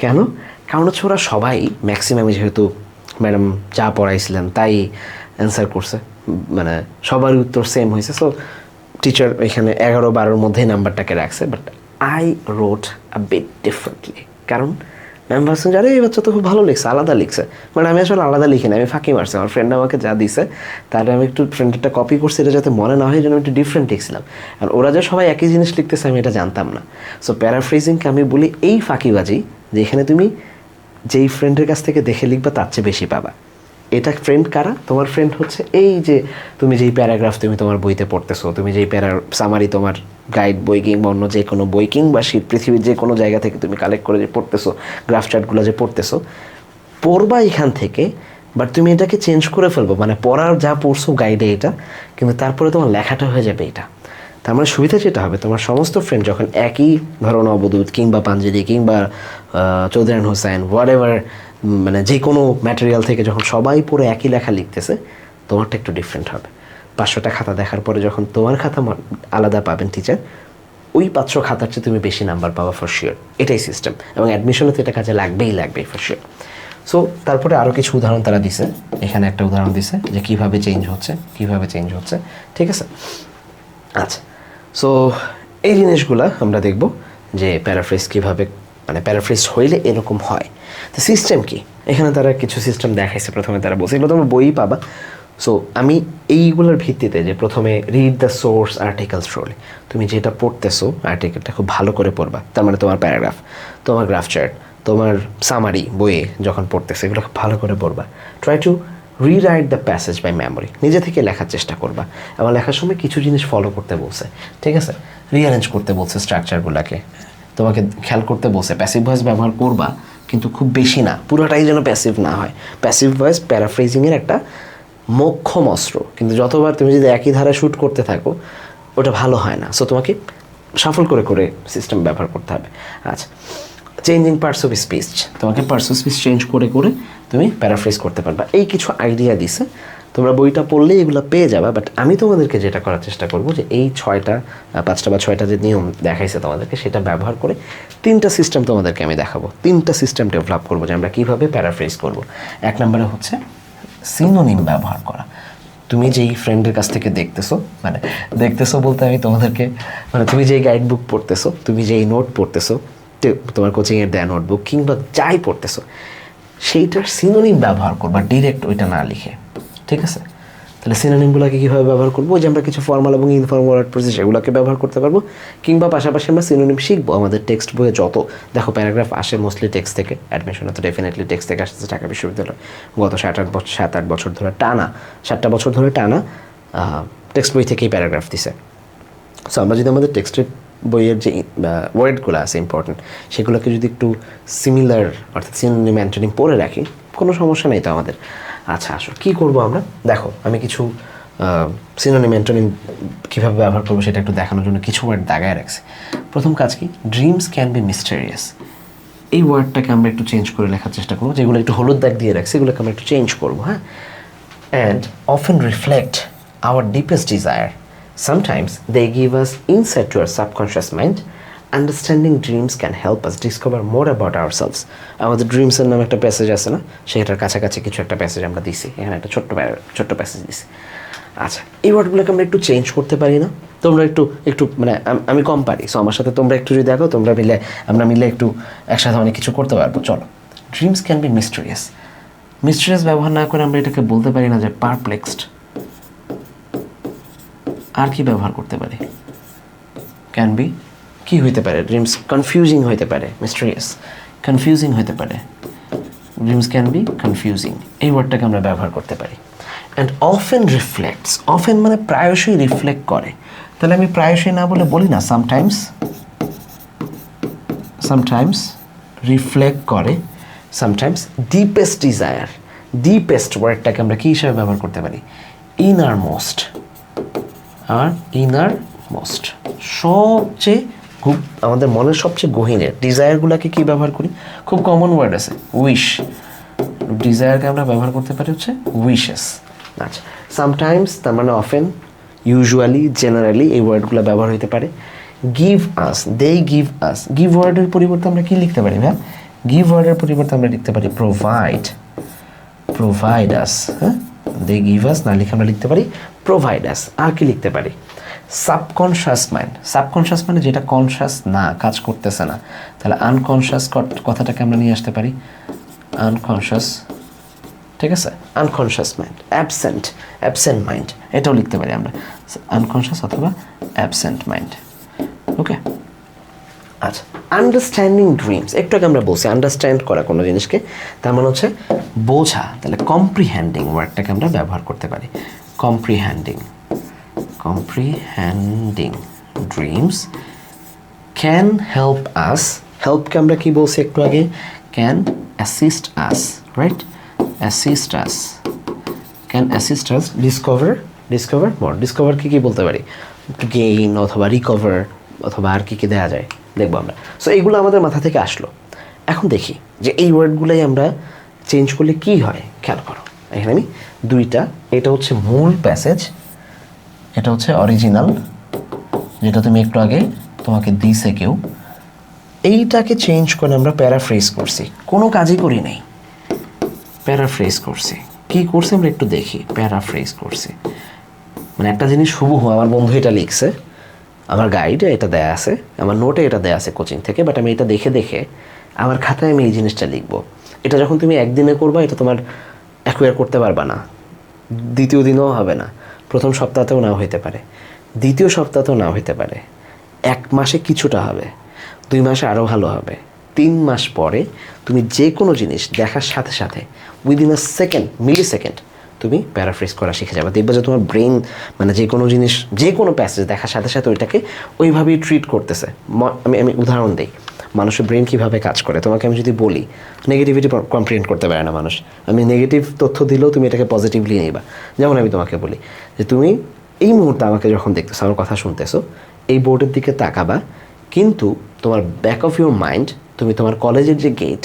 কেন? কারণ হচ্ছে ওরা সবাই ম্যাক্সিমামই যেহেতু ম্যাডাম যা পড়াইছিলেন তাই অ্যান্সার করছে, মানে সবার উত্তর সেম হয়েছে। সো টিচার এখানে 11-12-র মধ্যেই নাম্বারটাকে রাখছে। But I wrote a bit differently, কারণ ম্যাম ভাবছেন যে আরে এই বাচ্চা তো খুব ভালো লিখছে, আলাদা লিখছে। মানে আমি আসলে আলাদা লিখি না, আমি ফাঁকি মারছি। আমার ফ্রেন্ড আমাকে যা দিছে তার আমি একটু ফ্রেন্ডেরটা কপি করছি, এটা যাতে মনে না হয় যেন একটু ডিফারেন্ট লিখছিলাম। আর ওরা যে সবাই একই জিনিস লিখতেছে আমি এটা জানতাম না। সো প্যারাফ্রেজিংকে আমি বলি এই ফাঁকিবাজি, যে এখানে তুমি যেই ফ্রেন্ডের কাছ থেকে দেখে লিখবা তার চেয়ে বেশি পাবা। এটা ফ্রেন্ড কারা? তোমার ফ্রেন্ড হচ্ছে এই যে তুমি যেই প্যারাগ্রাফ তুমি তোমার বইতে পড়তেছো, তুমি যেই সামারি তোমার গাইড বই কিংবা অন্য যে কোনো বই কিংবা শীত পৃথিবীর যে কোনো জায়গা থেকে তুমি কালেক্ট করে যে পড়তেছো, গ্রাফ চার্টগুলো যে পড়তেছো, পড়বা এখান থেকে, বাট তুমি এটাকে চেঞ্জ করে ফেলবো। মানে পড়ার যা পড়ছো গাইডে এটা, কিন্তু তারপরে তোমার লেখাটা হয়ে যাবে এটা। তার মানে সুবিধা যেটা হবে, তোমার সমস্ত ফ্রেন্ড যখন একই ধরনের অবধূত কিংবা পাঞ্জেরি কিংবা চৌধুরী হোসেন হোয়াটএভার, মানে যে কোনো ম্যাটেরিয়াল থেকে যখন সবাই পড়ে একই লেখা লিখতেছে, তোমারটা একটু ডিফারেন্ট হবে। 500টা খাতা দেখার পরে যখন তোমার খাতা আলাদা পাবেন টিচার, ওই 500 খাতার চেয়ে তুমি বেশি নাম্বার পাবা ফর শিওর। এটাই সিস্টেম, এবং অ্যাডমিশনে তো এটা কাজে লাগবেই ফর শিওর। সো তারপরে আরও কিছু উদাহরণ তারা দিছে। এখানে একটা উদাহরণ দিছে যে কীভাবে চেঞ্জ হচ্ছে, ঠিক আছে? আচ্ছা, সো এই জিনিসগুলা আমরা দেখব যে প্যারাফ্রেজ কীভাবে মানে প্যারাফ্রেজ হইলে এরকম হয়। তো সিস্টেম কি, এখানে তারা কিছু সিস্টেম দেখাইছে। প্রথমে তারা বলছে এগুলো তোমরা বই পাবা। সো আমি এইগুলোর ভিত্তিতে যে প্রথমে read the source articles thoroughly, তুমি যেটা পড়তেছো আর্টিকেলটা খুব ভালো করে পড়বা। তার মানে তোমার প্যারাগ্রাফ, তোমার গ্রাফ চার্ট, তোমার সামারি বইয়ে যখন পড়তেছো এগুলো খুব ভালো করে পড়বা। Try to rewrite the passage by memory, নিজে থেকে লেখার চেষ্টা করবা। এবং লেখার সময় কিছু জিনিস ফলো করতে বলছে, ঠিক আছে, রিঅ্যারেঞ্জ করতে বলছে স্ট্রাকচারগুলোকে, তোমাকে খেয়াল করতে বলছে। প্যাসিভ ভয়েস ব্যবহার করবা কিন্তু খুব বেশি না, পুরোটাই যেন প্যাসিভ না হয়। প্যাসিভ ভয়েস প্যারাফ্রেজিংয়ের একটা মোক্ষম অস্ত্র, কিন্তু যতবার তুমি যদি একই ধারায় শ্যুট করতে থাকো ওটা ভালো হয় না। সো তোমাকে সাফল করে করে সিস্টেম ব্যবহার করতে হবে। আচ্ছা, চেঞ্জিং পার্টস অফ স্পিচ, তোমাকে পার্টস অফ স্পিচ চেঞ্জ করে করে তুমি প্যারাফ্রেজ করতে পারবা। এই কিছু আইডিয়া দিছে, তোমরা বইটা পড়লেই এগুলো পেয়ে যাবা। বাট আমি তোমাদেরকে যেটা করার চেষ্টা করবো যে এই 5টা বা 6টা যে নিয়ম দেখাইছে তোমাদেরকে, সেটা ব্যবহার করে 3টা সিস্টেম তোমাদেরকে আমি দেখাবো। 3টা সিস্টেম ডেভেলপ করবো যে আমরা কীভাবে প্যারাফ্রেজ করবো। 1 নম্বরে হচ্ছে সিনোনিম ব্যবহার করা। তুমি যেই ফ্রেন্ডের কাছ থেকে দেখতেছো বলতে আমি তোমাদেরকে তুমি যেই গাইড বুক পড়তেছো, তুমি যেই নোট পড়তেছো, তোমার কোচিংয়ের দেয়া নোটবুক কিংবা যাই পড়তেছো, সেইটার সিনোনিম ব্যবহার করবা, ডিরেক্ট ওইটা না লিখে, ঠিক আছে? তাহলে সিনোনিমগুলোকে কীভাবে ব্যবহার করবো, ওই যে আমরা কিছু ফর্মাল এবং ইনফর্মাল ওয়ার্ড পড়ছি সেগুলোকে ব্যবহার করতে পারবো। কিংবা পাশাপাশি আমরা সিনোনিম শিখবো। আমাদের টেক্সট বইয়ে যত দেখো প্যারাগ্রাফ আসে মোস্টলি টেক্সট থেকে, অ্যাডমিশনে তো ডেফিনেটলি টেক্সট থেকে আসতেছে ঢাকা বিশ্ববিদ্যালয়। গত 7-8 বছর ধরে টানা 7টা বছর ধরে টানা টেক্সট বই থেকেই প্যারাগ্রাফ দিছে। সো আমরা যদি আমাদের টেক্সটের বইয়ের যে ওয়ার্ডগুলো আছে ইম্পর্টেন্ট, সেগুলোকে যদি একটু সিমিলার অর্থাৎ সিনোনিম অ্যান্টোনিম পড়ে রাখি, কোনো সমস্যা নেই তো আমাদের। আচ্ছা আসো কী করবো আমরা, দেখো আমি কিছু সিনোনিম অ্যান্টোনিম কীভাবে ব্যবহার করবো সেটা একটু দেখানোর জন্য কিছু ওয়ার্ড দাগায় রাখছি। প্রথম কাজ কি, ড্রিমস ক্যান বি মিস্টেরিয়াস। এই ওয়ার্ডটাকে আমরা একটু চেঞ্জ করে লেখার চেষ্টা করবো। যেগুলো একটু হলুদ দাগ দিয়ে রাখছি এগুলোকে আমরা একটু চেঞ্জ করবো, হ্যাঁ। And often reflect our deepest desire. Sometimes they give us insight to our subconscious mind. Understanding dreams can help us discover more about ourselves. আমাদের ড্রিমসের নামে একটা প্যাসেজ আছে না, সেটার কাছাকাছি কিছু একটা প্যাসেজ আমরা দিছি, এখানে একটা ছোট্ট প্যাসেজ দিছি। আচ্ছা, এই ওয়ার্ডগুলোকে আমরা একটু চেঞ্জ করতে পারি না? তোমরা একটু মানে আমি কম পারি, সো আমার সাথে তোমরা একটু যদি দেখো, আমরা মিলে একটু একসাথে অনেক কিছু করতে পারবো। চলো, dreams can be mysterious. Mysterious ব্যবহার না করে আমরা এটাকে বলতে পারি না যে পারপ্লেক্সড। আর কি ব্যবহার করতে পারি? ক্যান বি কি হইতে পারে? ড্রিমস কনফিউজিং হইতে পারে, মিস্টেরিয়াস কনফিউজিং হইতে পারে। ড্রিমস ক্যান বি কনফিউজিং, এই ওয়ার্ডটাকে আমরা ব্যবহার করতে পারি। অ্যান্ড অফেন রিফ্লেক্টস, অফেন মানে প্রায়শই রিফ্লেক্ট করে। তাহলে আমি প্রায়শই না বলি না, সামটাইমস রিফ্লেক্ট করে, সামটাইমস ডিপেস্ট ডিজায়ার। ডিপেস্ট ওয়ার্ডটাকে আমরা কী হিসাবে ব্যবহার করতে পারি? ইনারমোস্ট। আর ইনারমোস্ট সবচেয়ে খুব আমাদের মনের সবচেয়ে গহীনের ডিজায়ারগুলোকে কী ব্যবহার করি? খুব কমন ওয়ার্ড আছে, উইশ। ডিজায়ারকে আমরা ব্যবহার করতে পারি হচ্ছে উইশেস। আচ্ছা, সামটাইমস তার মানে অফেন, ইউজুয়ালি, জেনারেলি এই ওয়ার্ডগুলো ব্যবহার হতে পারে। Give us, they give us. Give ওয়ার্ডের পরিবর্তে আমরা কী লিখতে পারি ভাই? গিভ ওয়ার্ডের পরিবর্তে আমরা লিখতে পারি প্রোভাইড আস। হ্যাঁ, দে গিভ আস না লিখে আমরা লিখতে পারি প্রোভাইড আস। আর কি লিখতে পারি? Subconscious mind. সাবকনশাস মানে যেটা কনশাস না, কাজ করতেছে না। তাহলে আনকনশাস কথাটাকে আমরা নিয়ে আসতে পারি আনকনশাস, ঠিক আছে? Unconscious mind. অ্যাবসেন্ট মাইন্ড, এটাও লিখতে পারি আমরা, আনকনশাস অথবা অ্যাবসেন্ট মাইন্ড। ওকে, আচ্ছা, আন্ডারস্ট্যান্ডিং ড্রিমস, একটু আগে আমরা বলছি আন্ডারস্ট্যান্ড করা কোনো জিনিসকে, তার মানে হচ্ছে বোঝা। তাহলে কম্প্রিহেন্ডিং ওয়ার্ডটাকে আমরা ব্যবহার করতে পারি। Comprehending dreams can help us. হেল্পকে আমরা কি বলছি একটু আগে? Can assist us, right? Can assist us discover more. ডিসকভারকে কি বলতে পারি? গেইন অথবা রিকভার অথবা আর কি দেওয়া যায় দেখবো আমরা। সো এইগুলো আমাদের মাথা থেকে আসলো। এখন দেখি যে এই ওয়ার্ডগুলোই আমরা চেঞ্জ করলে কি হয়। খেয়াল করো, এখানে আমি দুইটা, এটা হচ্ছে মূল প্যাসেজ, এটা হচ্ছে অরিজিনাল, যেটা তুমি একটু আগে তোমাকে দিছে কেউ। এইটাকে চেঞ্জ করে আমরা প্যারাফ্রেজ করছি, কোনো কাজই করি নাই, প্যারাফ্রেজ করছি। কি করছি আমরা একটু দেখি। প্যারাফ্রেজ করছি মানে একটা জিনিস হুবহু আমার বন্ধু এটা লিখছে, আমার গাইডে এটা দেয়া আছে, আমার নোটে এটা দেয়া আছে কোচিং থেকে, বাট আমি এটা দেখে দেখে আমার খাতায় আমি এই জিনিসটা লিখবো। এটা যখন তুমি একদিনে করবা এটা তোমার অ্যাকুয়ার করতে পারবা না, দ্বিতীয় দিনেও হবে না, প্রথম সপ্তাহতেও নাও হইতে পারে, দ্বিতীয় সপ্তাহতেও নাও হইতে পারে, 1 মাসে কিছুটা হবে, 2 মাসে আরও ভালো হবে, 3 মাস পরে তুমি যে কোনো জিনিস দেখার সাথে সাথে within a second, millisecond তুমি প্যারাফ্রেজ করা শিখে যাবে। দেখবে যে তোমার ব্রেন মানে যে কোনো জিনিস, যে কোনো প্যাসেজ দেখার সাথে সাথে ওইটাকে ওইভাবেই ট্রিট করতেছে। আমি উদাহরণ দিই, মানুষের ব্রেন কীভাবে কাজ করে। তোমাকে আমি যদি বলি নেগেটিভিটি কম্প্রিহেন্ড করতে পারে না মানুষ, আমি নেগেটিভ তথ্য দিলেও তুমি এটাকে পজিটিভলি নিবা। যেমন আমি তোমাকে বলি যে তুমি এই মুহূর্তে আমাকে যখন দেখতেছো, আমার কথা শুনতেছো, এই বোর্ডের দিকে তাকাবা, কিন্তু তোমার ব্যাক অফ ইউর মাইন্ড তুমি তোমার কলেজের যে গেট,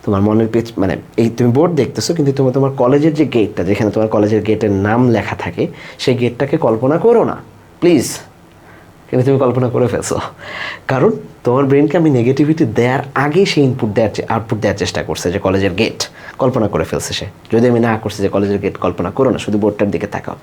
তোমার মনের পেজ মানে এই তুমি বোর্ড দেখতেছো, কিন্তু তুমি তোমার কলেজের যে গেটটা, যেখানে তোমার কলেজের গেটের নাম লেখা থাকে, সেই গেটটাকে কল্পনা করো না প্লিজ। কিন্তু তুমি কল্পনা করে ফেলছো, কারণ তোমার ব্রেনকে আমি নেগেটিভিটি দেওয়ার আগেই সে আউটপুট দেওয়ার চেষ্টা করছে যে কলেজের গেট কল্পনা করে ফেলছে সে। যদি আমি না করছি যে কলেজের গেট কল্পনা করো না, শুধু বোর্ডটার দিকে তাকাও,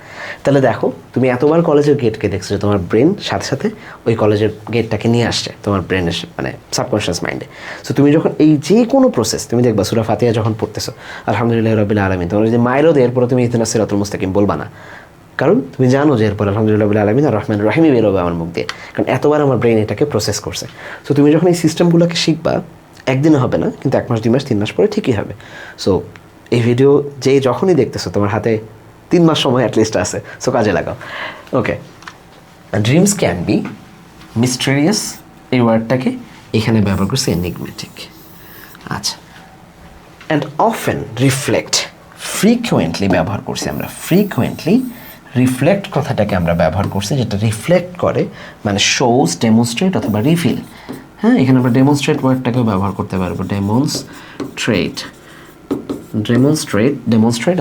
তাহলে দেখো তুমি এতবার কলেজের গেটকে দেখছো যে তোমার ব্রেন সাথে সাথে ওই কলেজের গেটটাকে নিয়ে আসছে তোমার ব্রেনের মানে সাবকনশিয়াস মাইন্ডে। সো তুমি যখন এই যে কোনো প্রসেস, তুমি দেখবা সূরা ফাতিহা যখন পড়তেছো আলহামদুলিল্লাহি রাব্বিল আলামিন, তোমার যদি মায়েরও দেয় এরপরে তুমি ইহদিনাস সিরাতুল মুস্তাকিম বলবা না, কারণ তুমি জানো যে এরপর আলহামদুলিল্লাহি রাব্বিল আলামিন আর রহমান রহিমই বেরোবে আমার মুখ দিয়ে, কারণ এতবার আমার ব্রেন এটাকে প্রসেস করছে। সো তুমি যখন এই সিস্টেমগুলোকে শিখবা, একদিনে হবে না, কিন্তু 1 মাস 2 মাস 3 মাস পরে ঠিকই হবে। সো এই ভিডিও যে যখনই দেখতেছো তোমার হাতে 3 মাস সময় অ্যাটলিস্ট আছে, সো কাজে লাগাও। ওকে, ড্রিমস ক্যান বি মিস্টেরিয়াস, এই ওয়ার্ডটাকে এখানে ব্যবহার করছে এনিগমেটিক। আচ্ছা, অ্যান্ড অফেন রিফ্লেক্ট, ফ্রিকুয়েন্টলি ব্যবহার করছি আমরা, ফ্রিকুয়েন্টলি রিফ্লেক্ট কথাটাকে আমরা ব্যবহার করছি, যেটা রিফ্লেক্ট করে মানে শোজ, ডেমনস্ট্রেট অথবা রিভিল। হ্যাঁ, এখানে আমরা ডেমনস্ট্রেট ওয়ার্ডটাকেও ব্যবহার করতে পারবো, ডেমনস্ট্রেট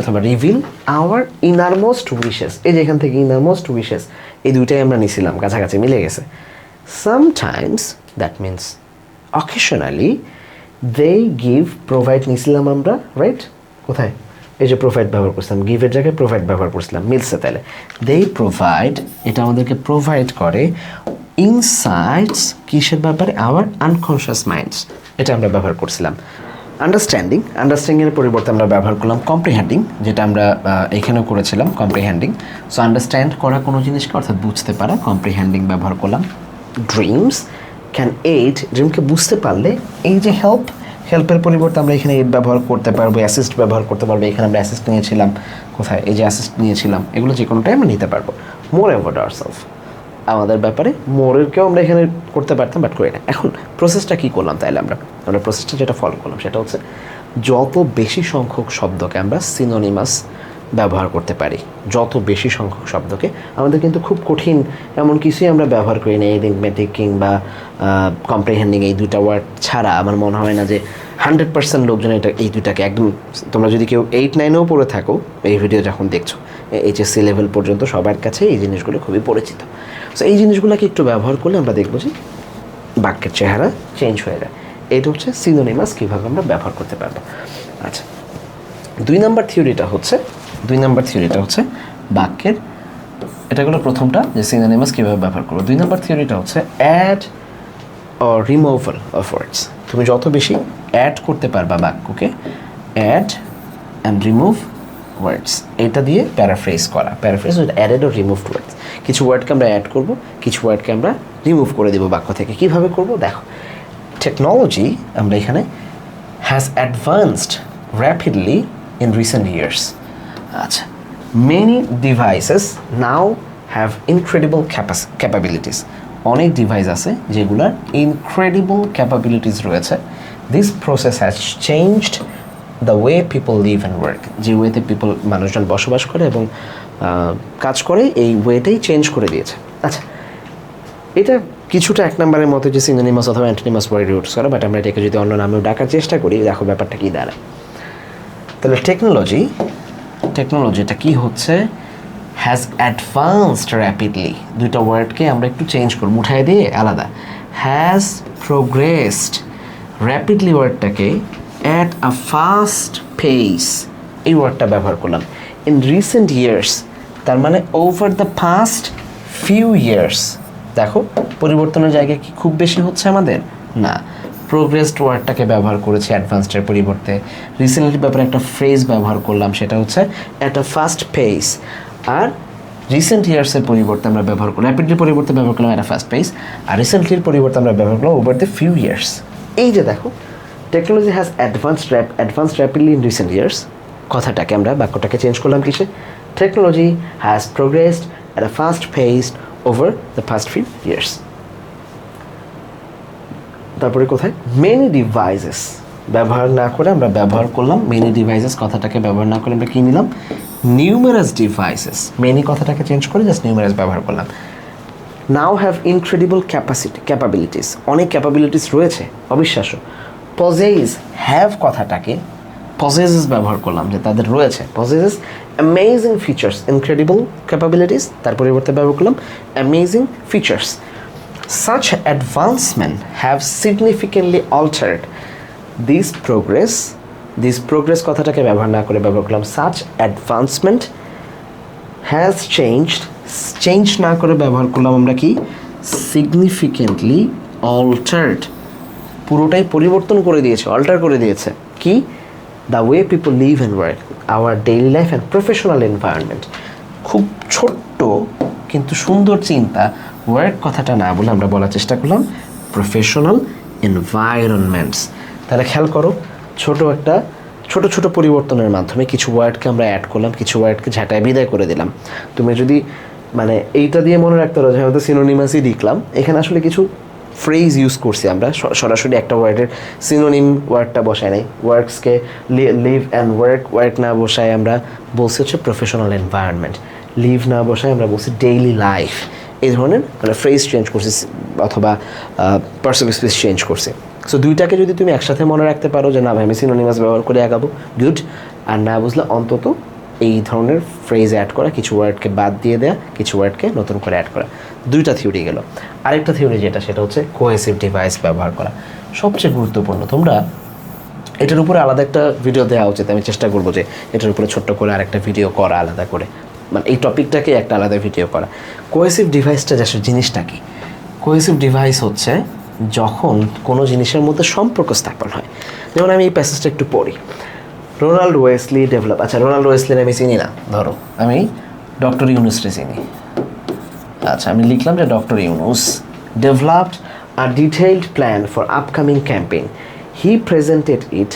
অথবা রিভিল আওয়ার ইনারমোস্ট উইশেস। এই যে এখান থেকে ইনারমোস্ট উইশেস, এই দুইটাই আমরা নিছিলাম, কাছাকাছি মিলে গেছে। Sometimes that means occasionally, they give, provide নিছিলাম আমরা, রাইট? কোথায়? এই যে প্রোভাইড ব্যবহার করছিলাম, গিভের জায়গায় প্রোভাইড ব্যবহার করছিলাম, মিলছে তাহলে। দে প্রোভাইড, এটা আমাদেরকে প্রোভাইড করে ইনসাইটস, কিসের ব্যাপারে? আওয়ার আনকনশিয়াস মাইন্ডস, এটা আমরা ব্যবহার করছিলাম। আন্ডারস্ট্যান্ডিংয়ের পরিবর্তে আমরা ব্যবহার করলাম কম্প্রিহেন্ডিং, যেটা আমরা এখানেও করেছিলাম কম্প্রিহেন্ডিং। সো আন্ডারস্ট্যান্ড করা কোনো জিনিসকে, অর্থাৎ বুঝতে পারা, কম্প্রিহেন্ডিং ব্যবহার করলাম। ড্রিমস ক্যান এইড, ড্রিমকে বুঝতে পারলে এই যে হেল্পের পরিবর্তে আমরা এখানে এইড ব্যবহার করতে পারবো, অ্যাসিস্ট ব্যবহার করতে পারবো। এখানে আমরা অ্যাসিস্ট নিয়েছিলাম, কোথায়? এই যে অ্যাসিস্ট নিয়েছিলাম, এগুলো যে কোনোটাই আমরা নিতে পারবো। মোর অ্যাবাউট আওয়ারসেলফ, আমাদের ব্যাপারে মোরেরকেও আমরা এখানে করতে পারতাম, বাট করি না। এখন প্রসেসটা কী করলাম? তাইলে আমরা প্রসেসটা যেটা ফলো করলাম সেটা হচ্ছে যত বেশি সংখ্যক শব্দকে আমরা সিনোনিমাস ব্যবহার করতে পারি, যত বেশি সংখ্যক শব্দকে, আমাদের কিন্তু খুব কঠিন এমন কিছুই আমরা ব্যবহার করি না, এনিগমেটিক কিংবা কম্প্রিহেন্ডিং, এই দুইটা ওয়ার্ড ছাড়া আমার মনে হয় না যে 100% লোকজন এটা এই দুইটাকে একদম, তোমরা যদি কেউ 8-9-এও পড়ে থাকো, এই ভিডিও যখন দেখছো HSC লেভেল পর্যন্ত সবার কাছে এই জিনিসগুলো খুবই পরিচিত। সো এই জিনিসগুলোকে একটু ব্যবহার করলে আমরা দেখবো যে বাক্যের চেহারা চেঞ্জ হয়ে যায়। এটা হচ্ছে সিনোনিমাস কীভাবে আমরা ব্যবহার করতে পারবো। আচ্ছা, 2 নাম্বার থিওরিটা হচ্ছে বাক্যের, এটা হলো প্রথমটা যে সিনোনিমাস কীভাবে ব্যবহার করবো। 2 নাম্বার থিওরিটা হচ্ছে add or removal of words. তুমি যত বেশি অ্যাড করতে পারবা বাক্যকে, অ্যাড অ্যান্ড রিমুভ ওয়ার্ডস, এটা দিয়ে প্যারাফ্রেজ করা। প্যারাফ্রেজ অ্যাডেড অর রিমুভড ওয়ার্ডস, কিছু ওয়ার্ডকে আমরা অ্যাড করবো, কিছু ওয়ার্ডকে আমরা রিমুভ করে দেবো বাক্য থেকে। কীভাবে করবো দেখো, টেকনোলজি আমরা এখানে has advanced rapidly in recent years. আচ্ছা, many devices now have incredible capabilities, অনেক ডিভাইস আছে যেগুলোর ইনক্রেডিবল ক্যাপাবিলিটিস রয়েছে। This process has changed the way people live and work, যে ওয়েতে মানুষজন বসবাস করে এবং কাজ করে, এই ওয়েটাই চেঞ্জ করে দিয়েছে। আচ্ছা, এটা কিছুটা 1 নম্বরের মতো যে সিনোনিমাস অথবা অ্যান্টোনিমাস ওয়ার্ড ইউজ করে, বাট আমরা এটাকে যদি অন্য নামেও ডাকার চেষ্টা করি, দেখো ব্যাপারটা কী দাঁড়ায়। তাহলে টেকনোলজিটা কী হচ্ছে? হ্যাজ অ্যাডভান্সড র্যাপিডলি, দুইটা ওয়ার্ডকে আমরা একটু চেঞ্জ করব, উঠাই দিয়ে আলাদা। হ্যাজ প্রোগ্রেসড, র্যাপিডলি ওয়ার্ডটাকে অ্যাট আ ফাস্ট পেস, এই ওয়ার্ডটা ব্যবহার করলাম। ইন রিসেন্ট ইয়ার্স, তার মানে over the past few years, দেখো পরিবর্তনের জায়গায় কি খুব বেশি হচ্ছে আমাদের না। প্রোগ্রেসড ওয়ার্ডটাকে ব্যবহার করেছি অ্যাডভান্সডের পরিবর্তে। রিসেন্টলি ব্যাপারে একটা ফ্রেজ ব্যবহার করলাম, সেটা হচ্ছে অ্যাট আ ফাস্ট পেস। আর রিসেন্ট ইয়ার্সের পরিবর্তে আমরা ব্যবহার করলাম, র্যাপিডলির পরিবর্তে ব্যবহার করলাম অ্যাট আ ফাস্ট পেস। আর রিসেন্টলির পরিবর্তে আমরা ব্যবহার করলাম ওভার দ্য ফিউ ইয়ার্স। এই যে দেখো technology has advanced rapidly in recent years, কথাটাকে আমরা বাক্যটাকে চেঞ্জ করলাম কিসে? Technology has progressed at a fast pace over the past few years. তারপরে কোথায় মেনি ডিভাইসেস ব্যবহার না করে আমরা ব্যবহার করলাম মেনি ডিভাইসেস, কথাটাকে ব্যবহার না করে আমরা কী নিলাম? Numerous devices. মেনি কথাটাকে চেঞ্জ করে জাস্ট নিউমেরাস ব্যবহার করলাম। নাও হ্যাভ ইনক্রেডিবল ক্যাপাবিলিটিস, অনেক ক্যাপাবিলিটিস রয়েছে, অবিশ্বাস্য। পজেস, হ্যাভ কথাটাকে পজেসেস ব্যবহার করলাম, যে তাদের রয়েছে। Possesses amazing features, incredible capabilities, তার পরিবর্তে ব্যবহার করলাম amazing features. Such advancement have significantly altered this progress কথাটাকে ব্যবহার না করে ব্যবহার করলাম such advancement has change না করে ব্যবহার করলাম আমরা কি? significantly altered, পুরোটাই পরিবর্তন করে দিয়েছে, অল্টার করে দিয়েছে। কি? the way people live and work, our daily life and professional environment। খুব ছোট্ট কিন্তু সুন্দর চিন্তা, ওয়ার্ক কথাটা না বলে আমরা বলার চেষ্টা করলাম প্রফেশনাল এনভায়রনমেন্টস। তাহলে খেয়াল করো, ছোট ছোট পরিবর্তনের মাধ্যমে কিছু ওয়ার্ডকে আমরা অ্যাড করলাম, কিছু ওয়ার্ডকে ঝাঁটায় বিদায় করে দিলাম। তুমি যদি মানে এইটা দিয়ে মনে রাখতে পারো যে হয়তো সিনোনিমাসই লিখলাম, এখানে আসলে কিছু ফ্রেজ ইউজ করছি আমরা, সরাসরি একটা ওয়ার্ডের সিনোনিম ওয়ার্ডটা বসাই নাই। ওয়ার্কসকে লিভ অ্যান্ড ওয়ার্ক না বসায় আমরা বলছি হচ্ছে প্রফেশনাল এনভায়রনমেন্ট, লিভ না বসায় আমরা বলছি ডেইলি লাইফ। এই ধরনের মানে ফ্রেজ চেঞ্জ করছি অথবা পার্সোনাল স্পেস চেঞ্জ করছি। সো দুইটাকে যদি তুমি একসাথে মনে রাখতে পারো যে না ভাই আমি সিনোনিমাস ব্যবহার করে আগাবো, গুড। আর না বুঝলে অন্তত এই ধরনের ফ্রেজ অ্যাড করা, কিছু ওয়ার্ডকে বাদ দিয়ে দেওয়া, কিছু ওয়ার্ডকে নতুন করে অ্যাড করা। দুইটা থিওরি গেল। আরেকটা থিওরি সেটা হচ্ছে কোহেসিভ ডিভাইস ব্যবহার করা, সবচেয়ে গুরুত্বপূর্ণ। তোমরা এটার উপরে আলাদা একটা ভিডিও দেওয়া উচিত, আমি চেষ্টা করবো যে এটার উপরে ছোট্ট করে আরেকটা ভিডিও করা আলাদা করে, মানে এই টপিকটাকে একটা আলাদা ভিডিও করা। কোহেসিভ ডিভাইসটা আসলে জিনিসটা কি? কোহেসিভ ডিভাইস হচ্ছে যখন কোনো জিনিসের মধ্যে সম্পর্ক স্থাপন হয়। যেমন আমি এই প্যাসেজটা একটু পড়ি। রোনাল্ড ওয়েসলি ডেভেলপ, আচ্ছা রোনাল্ড ওয়েসলির আমি চিনি না, ধরো আমি ডক্টর ইউনুসকে চিনি। আচ্ছা আমি লিখলাম যে doctor Yunus developed a detailed plan for upcoming campaign. He presented it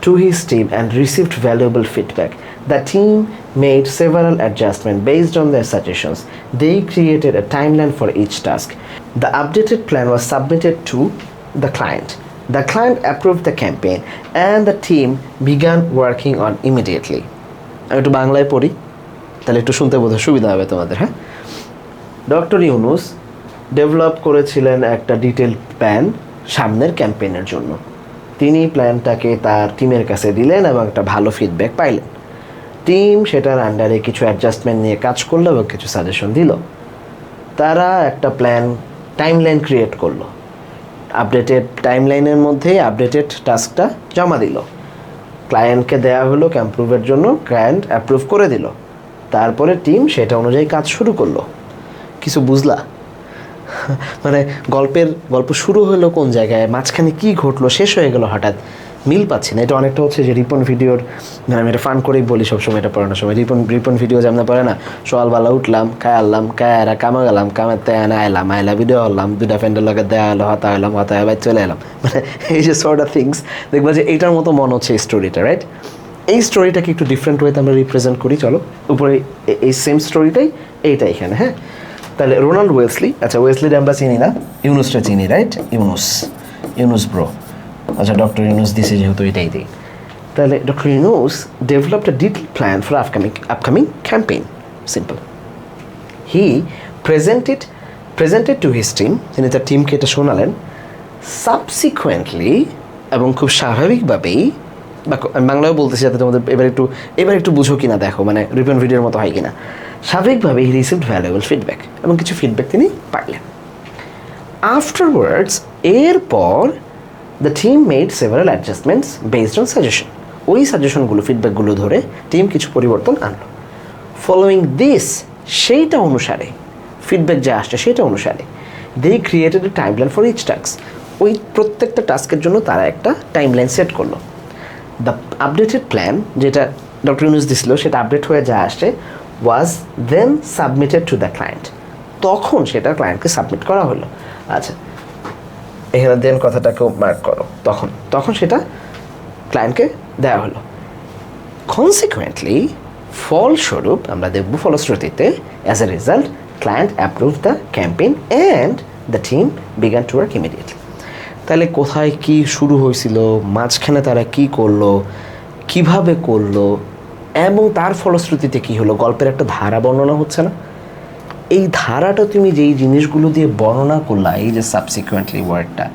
to his team and received valuable feedback. The team made several adjustments based on their suggestions. They created a timeline for each task. The updated plan was submitted to the client. The client approved the campaign and the team began working on immediately. আমি একটু বাংলায় পড়ি, তাহলে একটু শুনতে বোধহয় সুবিধা হবে তোমাদের। হ্যাঁ, ডক্টর ইউনুস ডেভেলপ করেছিলেন একটা ডিটেল প্ল্যান সামনের ক্যাম্পেইনের জন্য। তিনি প্ল্যানটাকে তার টিমের কাছে দিলেন এবং একটা ভালো ফিডব্যাক পাইলেন। টিম সেটার আন্ডারে কিছু অ্যাডজাস্টমেন্ট নিয়ে কাজ করলো এবং কিছু সাজেশন দিল। তারা একটা টাইমলাইন ক্রিয়েট করলো, আপডেটেড টাইমলাইনের মধ্যে আপডেটেড টাস্কটা জমা দিল, ক্লায়েন্টকে দেওয়া হলো অ্যাপ্রুভের জন্য, ক্লায়েন্ট অ্যাপ্রুভ করে দিল। তারপরে টিম সেটা অনুযায়ী কাজ শুরু করলো। কিছু বুঝলা? মানে গল্প শুরু হলো কোন জায়গায়, মাঝখানে কি ঘটলো, শেষ হয়ে গেল হঠাৎ, মিল পাচ্ছি না। এটা অনেকটা হচ্ছে যে রিপন ভিডিওর, মানে আমি এটা ফান করেই বলি সবসময় এটা পড়ানোর সময়, রিপন ভিডিও যেমন পড়ে না, সকালবেলা উঠলাম, খাইলাম, খায়ারা কামা গেলাম, কামাতে আইলা ভিডিও হলাম, দুটা ফ্রেন্ডের লগে দেয়া হলো, হতা হয়ে চলে এলাম। মানে এই যে সর্ট অফ থিংস দেখবা যে এইটার মতো মনে হচ্ছে এই স্টোরিটা, রাইট? এই স্টোরিটাকে একটু ডিফারেন্ট ওয়েতে আমরা রিপ্রেজেন্ট করি। চলো উপরে এই সেম স্টোরিটাই এইটা এখানে। হ্যাঁ, তাহলে রোনাল্ড ওয়েসলি, আচ্ছা ওয়েসলিটা আমরা চিনি না, ইউনুসটা চিনি, রাইট? ইউনুস ব্রো, আচ্ছা ডক্টর ইউনুস দিছে যেহেতু এটাই দিই। তাহলে doctor Yunus developed a detailed plan for upcoming campaign. Simple. He presented to his team, তিনি তার টিমকে এটা শোনালেন। সাবসিকুয়েন্টলি, এবং খুব স্বাভাবিকভাবেই, আমি বাংলায় বলতেছি যাতে তোমাদের এবার একটু বুঝো কিনা দেখো, মানে রিপন ভিডিওর মতো হয় কিনা। স্বাভাবিকভাবেই হি রিসিভড ভ্যালুয়েবল ফিডব্যাক, এবং কিছু ফিডব্যাক তিনি পাইলেন। আফটারওয়ার্ডস, এরপর the team made several অ্যাডজাস্টমেন্টস based on suggestion. ওই সাজেশনগুলো, ফিডব্যাকগুলো ধরে টিম কিছু পরিবর্তন আনলো। ফলোয়িং দিস, সেইটা অনুসারে, ফিডব্যাক যা আসছে সেটা অনুসারে they created a timeline for each task. ওই প্রত্যেকটা টাস্কের জন্য তারা একটা টাইমলাইন সেট করলো। দ্য আপডেটেড প্ল্যান, যেটা ডক্টর ইউনুস দিছিল, সেটা আপডেট হয়ে যা আসছে, was then submitted to the client. তখন সেটা ক্লায়েন্টকে সাবমিট করা হলো। আচ্ছা, এখানে দেন কথাটাকেও মার্ক করো। তখন সেটা ক্লায়েন্টকে দেওয়া হলো। কনসিকুয়েন্টলি, ফলস্বরূপ আমরা দেখব ফলশ্রুতিতে, as a result client approve the campaign and the team began to work immediately. তাহলে কোথায় কি শুরু হয়েছিল, মাঝখানে তারা কি করলো, কিভাবে করলো, এবং তার ফলশ্রুতিতে কি হলো, গল্পের একটা ধারা বর্ণনা হচ্ছে না? এই ধারাটা তুমি যেই জিনিসগুলো দিয়ে বর্ণনা করলা, এই যে সাবসিকুয়েন্টলি ওয়ার্ডটা,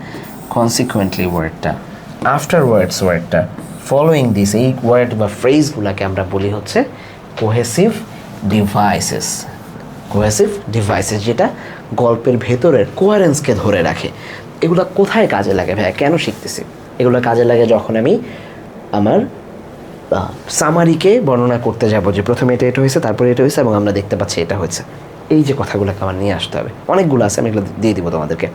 কনসিকুয়েন্টলি ওয়ার্ডটা, আফটারওয়ার্ডস ওয়ার্ডটা, ফলোয়িং দিস, এই ওয়ার্ড বা ফ্রেজগুলোকে আমরা বলি হচ্ছে কোহেসিভ ডিভাইসেস। কোহেসিভ ডিভাইসেস, যেটা গল্পের ভেতরের কোয়ারেন্সকে ধরে রাখে। এগুলো কোথায় কাজে লাগে ভাইয়া, কেন শিখতেছি? এগুলো কাজে লাগে যখন আমি আমার সামারিকে বর্ণনা করতে যাব, যে প্রথমে এটা হয়েছে, তারপরে এটা হয়েছে, এবং আমরা দেখতে পাচ্ছি এটা হয়েছে। এই যে কথাগুলোকে আমার নিয়ে আসতে হবে, অনেকগুলো আছে, আমি এগুলো দিয়ে দিব তোমাদেরকে।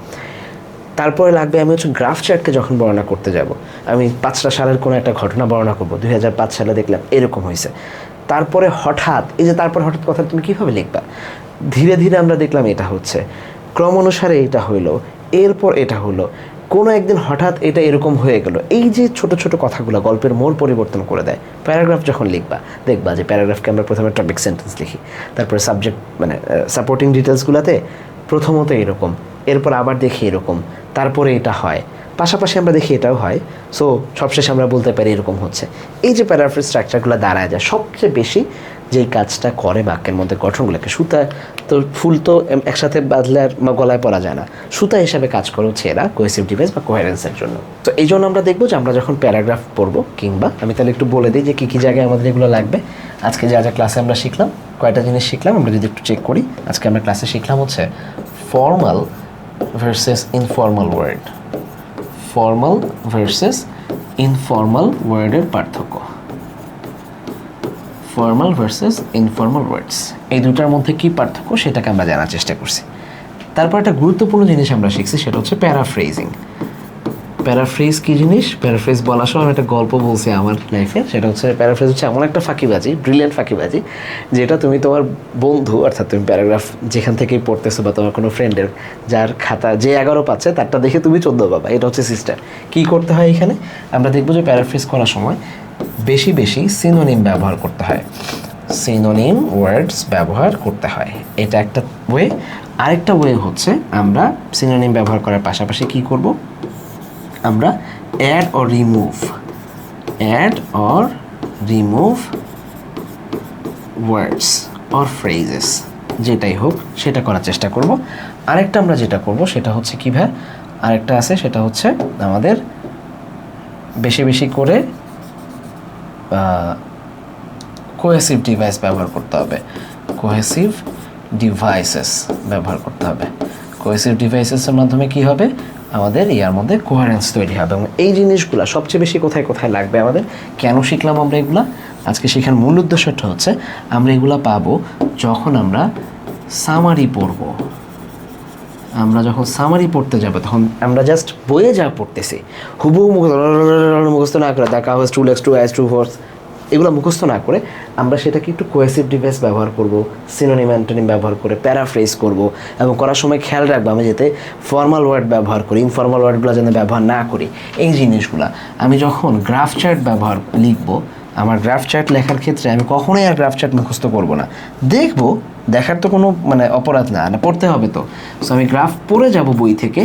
তারপরে লাগবে আমি হচ্ছে গ্রাফ চার্টকে যখন বর্ণনা করতে যাব, আমি 5টা সালের কোনো একটা ঘটনা বর্ণনা করবো, 2005 সালে দেখলাম এরকম হয়েছে। তারপরে হঠাৎ, এই যে তারপরে হঠাৎ কথা তুমি কীভাবে লিখবা? ধীরে ধীরে আমরা দেখলাম এটা হচ্ছে, ক্রম অনুসারে এটা হইলো, এরপর এটা হলো, কোনো একদিন হঠাৎ এটা এরকম হয়ে গেল। এই যে ছোট ছোট কথাগুলো গল্পের মোড় পরিবর্তন করে দেয়। প্যারাগ্রাফ যখন লিখবা, দেখবা যে প্যারাগ্রাফকে আমরা প্রথমে টপিক সেন্টেন্স লিখি, তারপরে সাবজেক্ট মানে সাপোর্টিং ডিটেলসগুলোতে প্রথমত এরকম, এরপর আবার দেখি এরকম, তারপরে এটা হয়, পাশাপাশি আমরা দেখি এটাও হয়, সো সবশেষে আমরা বলতে পারি এরকম হচ্ছে। এই যে প্যারাগ্রাফের স্ট্রাকচারগুলো দাঁড়ায় যায়, সবচেয়ে বেশি যেই কাজটা করে বাক্যের মধ্যে গঠনগুলোকে, সুতা তো ফুল তো একসাথে বাঁধলে আর গলায় পরা যায় না, সুতা হিসাবে কাজ করে হচ্ছে এরা কোহেসিভ ডিভাইস বা কোহেরেন্সের জন্য। তো এই জন্য আমরা দেখবো যে আমরা যখন প্যারাগ্রাফ পড়বো, কিংবা আমি তাহলে একটু বলে দিই যে কী কী জায়গায় আমাদের এগুলো লাগবে। আজকে যা যা ক্লাসে আমরা শিখলাম, কয়টা জিনিস শিখলাম আমরা যদি একটু চেক করি। আজকে আমরা ক্লাসে শিখলাম হচ্ছে formal versus informal word, formal versus informal ওয়ার্ডের পার্থক্য, ফর্মাল ভার্সেস ইনফর্মাল ওয়ার্ডস, এই দুটার মধ্যে কী পার্থক্য সেটাকে আমরা জানার চেষ্টা করছি। তারপর একটা গুরুত্বপূর্ণ জিনিস আমরা শিখছি, সেটা হচ্ছে প্যারাফ্রেজিং। প্যারাফ্রেজ কী জিনিস? প্যারাফ্রেজ বলার সময় আমি একটা গল্প বলছি আমার লাইফে, সেটা হচ্ছে প্যারাফ্রেজ হচ্ছে এমন একটা ফাঁকিবাজি, ব্রিলিয়ান্ট ফাঁকিবাজি, যেটা তুমি তোমার বন্ধু, অর্থাৎ তুমি প্যারাগ্রাফ যেখান থেকেই পড়তেছো বা তোমার কোনো ফ্রেন্ডের যার খাতা যে 11 পাচ্ছে তারটা দেখে তুমি 14 পাবা। এটা হচ্ছে সিস্টেম। কী করতে হয় এখানে? আমরা দেখবো যে প্যারাফ্রেজ করার সময় বেশি বেশি সিনোনিম ব্যবহার করতে হয়, সিনোনিম ওয়ার্ডস ব্যবহার করতে হয়, এটা একটা ওয়ে। আরেকটা ওয়ে হচ্ছে আমরা সিনোনিম ব্যবহার করার পাশাপাশি কী করব, আমরা add or remove words or phrases, যেটাই হোক সেটা করার চেষ্টা করব। আরেকটা আমরা যেটা করব সেটা হচ্ছে কী ভাই, আরেকটা আছে, সেটা হচ্ছে আমাদের বেশি বেশি করে কোহেসিভ ডিভাইস ব্যবহার করতে হবে, কোহেসিভ ডিভাইসেস ব্যবহার করতে হবে। কোহেসিভ ডিভাইসেসের মাধ্যমে কি হবে, আমাদের ইয়ার মধ্যে কোহারেন্স তৈরি হবে। এবং এই জিনিসগুলো সবচেয়ে বেশি কোথায় কোথায় লাগবে আমাদের, কেন শিখলাম আমরা এগুলা, আজকে শেখার মূল উদ্দেশ্যটা হচ্ছে আমরা এগুলা পাবো যখন আমরা সামারি পড়ব। আমরা যখন সামারি পড়তে যাব তখন আমরা জাস্ট বইয়ে যা পড়তেছি হুবহু মুখস্থ না করে, দেখা হচ্ছে 2x 2 2 4 এগুলো মুখস্থ না করে আমরা সেটাকে একটু কোহেসিভ ডিভাইস ব্যবহার করব, সিনোনিম অ্যান্টোনিম ব্যবহার করে প্যারাফ্রেজ করব, এবং করার সময় খেয়াল রাখবো আমি যাতে ফর্মাল ওয়ার্ড ব্যবহার করি, ইনফর্মাল ওয়ার্ডগুলো যেন ব্যবহার না করি। এই জিনিসগুলো আমি যখন গ্রাফ চার্ট ব্যবহার লিখব, আমার গ্রাফ চার্ট লেখার ক্ষেত্রে আমি কখনোই আর গ্রাফ চার্ট মুখস্থ করব না, দেখবো, দেখার তো কোনো মানে অপরাধ না, পড়তে হবে তো। সো আমি গ্রাফ পড়ে যাব বই থেকে,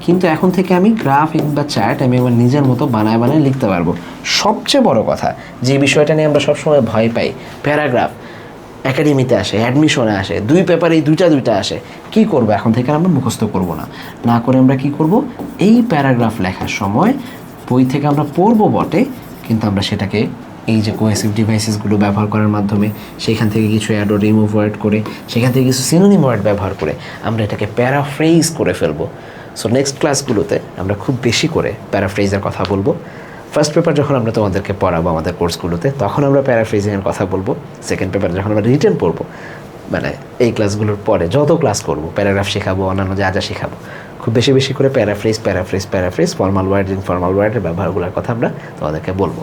কিন্তু এখন থেকে আমি গ্রাফ বা চার্ট আমি আমার নিজের মতো বানায় বানায় লিখতে পারবো। সবচেয়ে বড় কথা যে বিষয়টা নিয়ে আমরা সবসময় ভয় পাই, প্যারাগ্রাফ একাডেমিতে আসে, অ্যাডমিশনে আসে, 2 পেপারেই দুইটা আসে, কি করব এখন থেকে আমরা মুখস্থ করব না, না করে আমরা কি করব, এই প্যারাগ্রাফ লেখার সময় বই থেকে আমরা পড়বো বটে, কিন্তু আমরা সেটাকে এই যে কোহেসিভ ডিভাইসেসগুলো ব্যবহার করার মাধ্যমে, সেখান থেকে কিছু অ্যাড ও রিমুভ ওয়ার্ড করে, সেখান থেকে কিছু সিনোনিম ওয়ার্ড ব্যবহার করে আমরা এটাকে প্যারাফ্রেজ করে ফেলবো। সো নেক্সট ক্লাসগুলোতে আমরা খুব বেশি করে প্যারাফ্রেজের কথা বলবো। ফার্স্ট পেপার যখন আমরা তোমাদেরকে পড়াবো আমাদের কোর্সগুলোতে, তখন আমরা প্যারাফ্রেজিংয়ের কথা বলবো। সেকেন্ড পেপার যখন আমরা রিটেন পড়বো, মানে এই ক্লাসগুলোর পরে যত ক্লাস করব, প্যারাগ্রাফ শেখাবো, অন্যান্য যা যা শেখাবো, খুব বেশি বেশি করে প্যারাফ্রেজ, ফর্মাল ওয়ার্ড, ইনফর্মাল ওয়ার্ডের ব্যবহারগুলোর কথা আমরা তোমাদেরকে বলবো।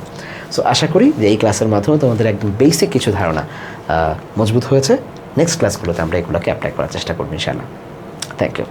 সো আশা করি যে এই ক্লাসের মাধ্যমে তোমাদের একদম বেসিক কিছু ধারণা মজবুত হয়েছে। নেক্সট ক্লাসগুলোতে আমরা এগুলোকে অ্যাপ্লাই করার চেষ্টা করবো ইনশাআল্লাহ। Thank you.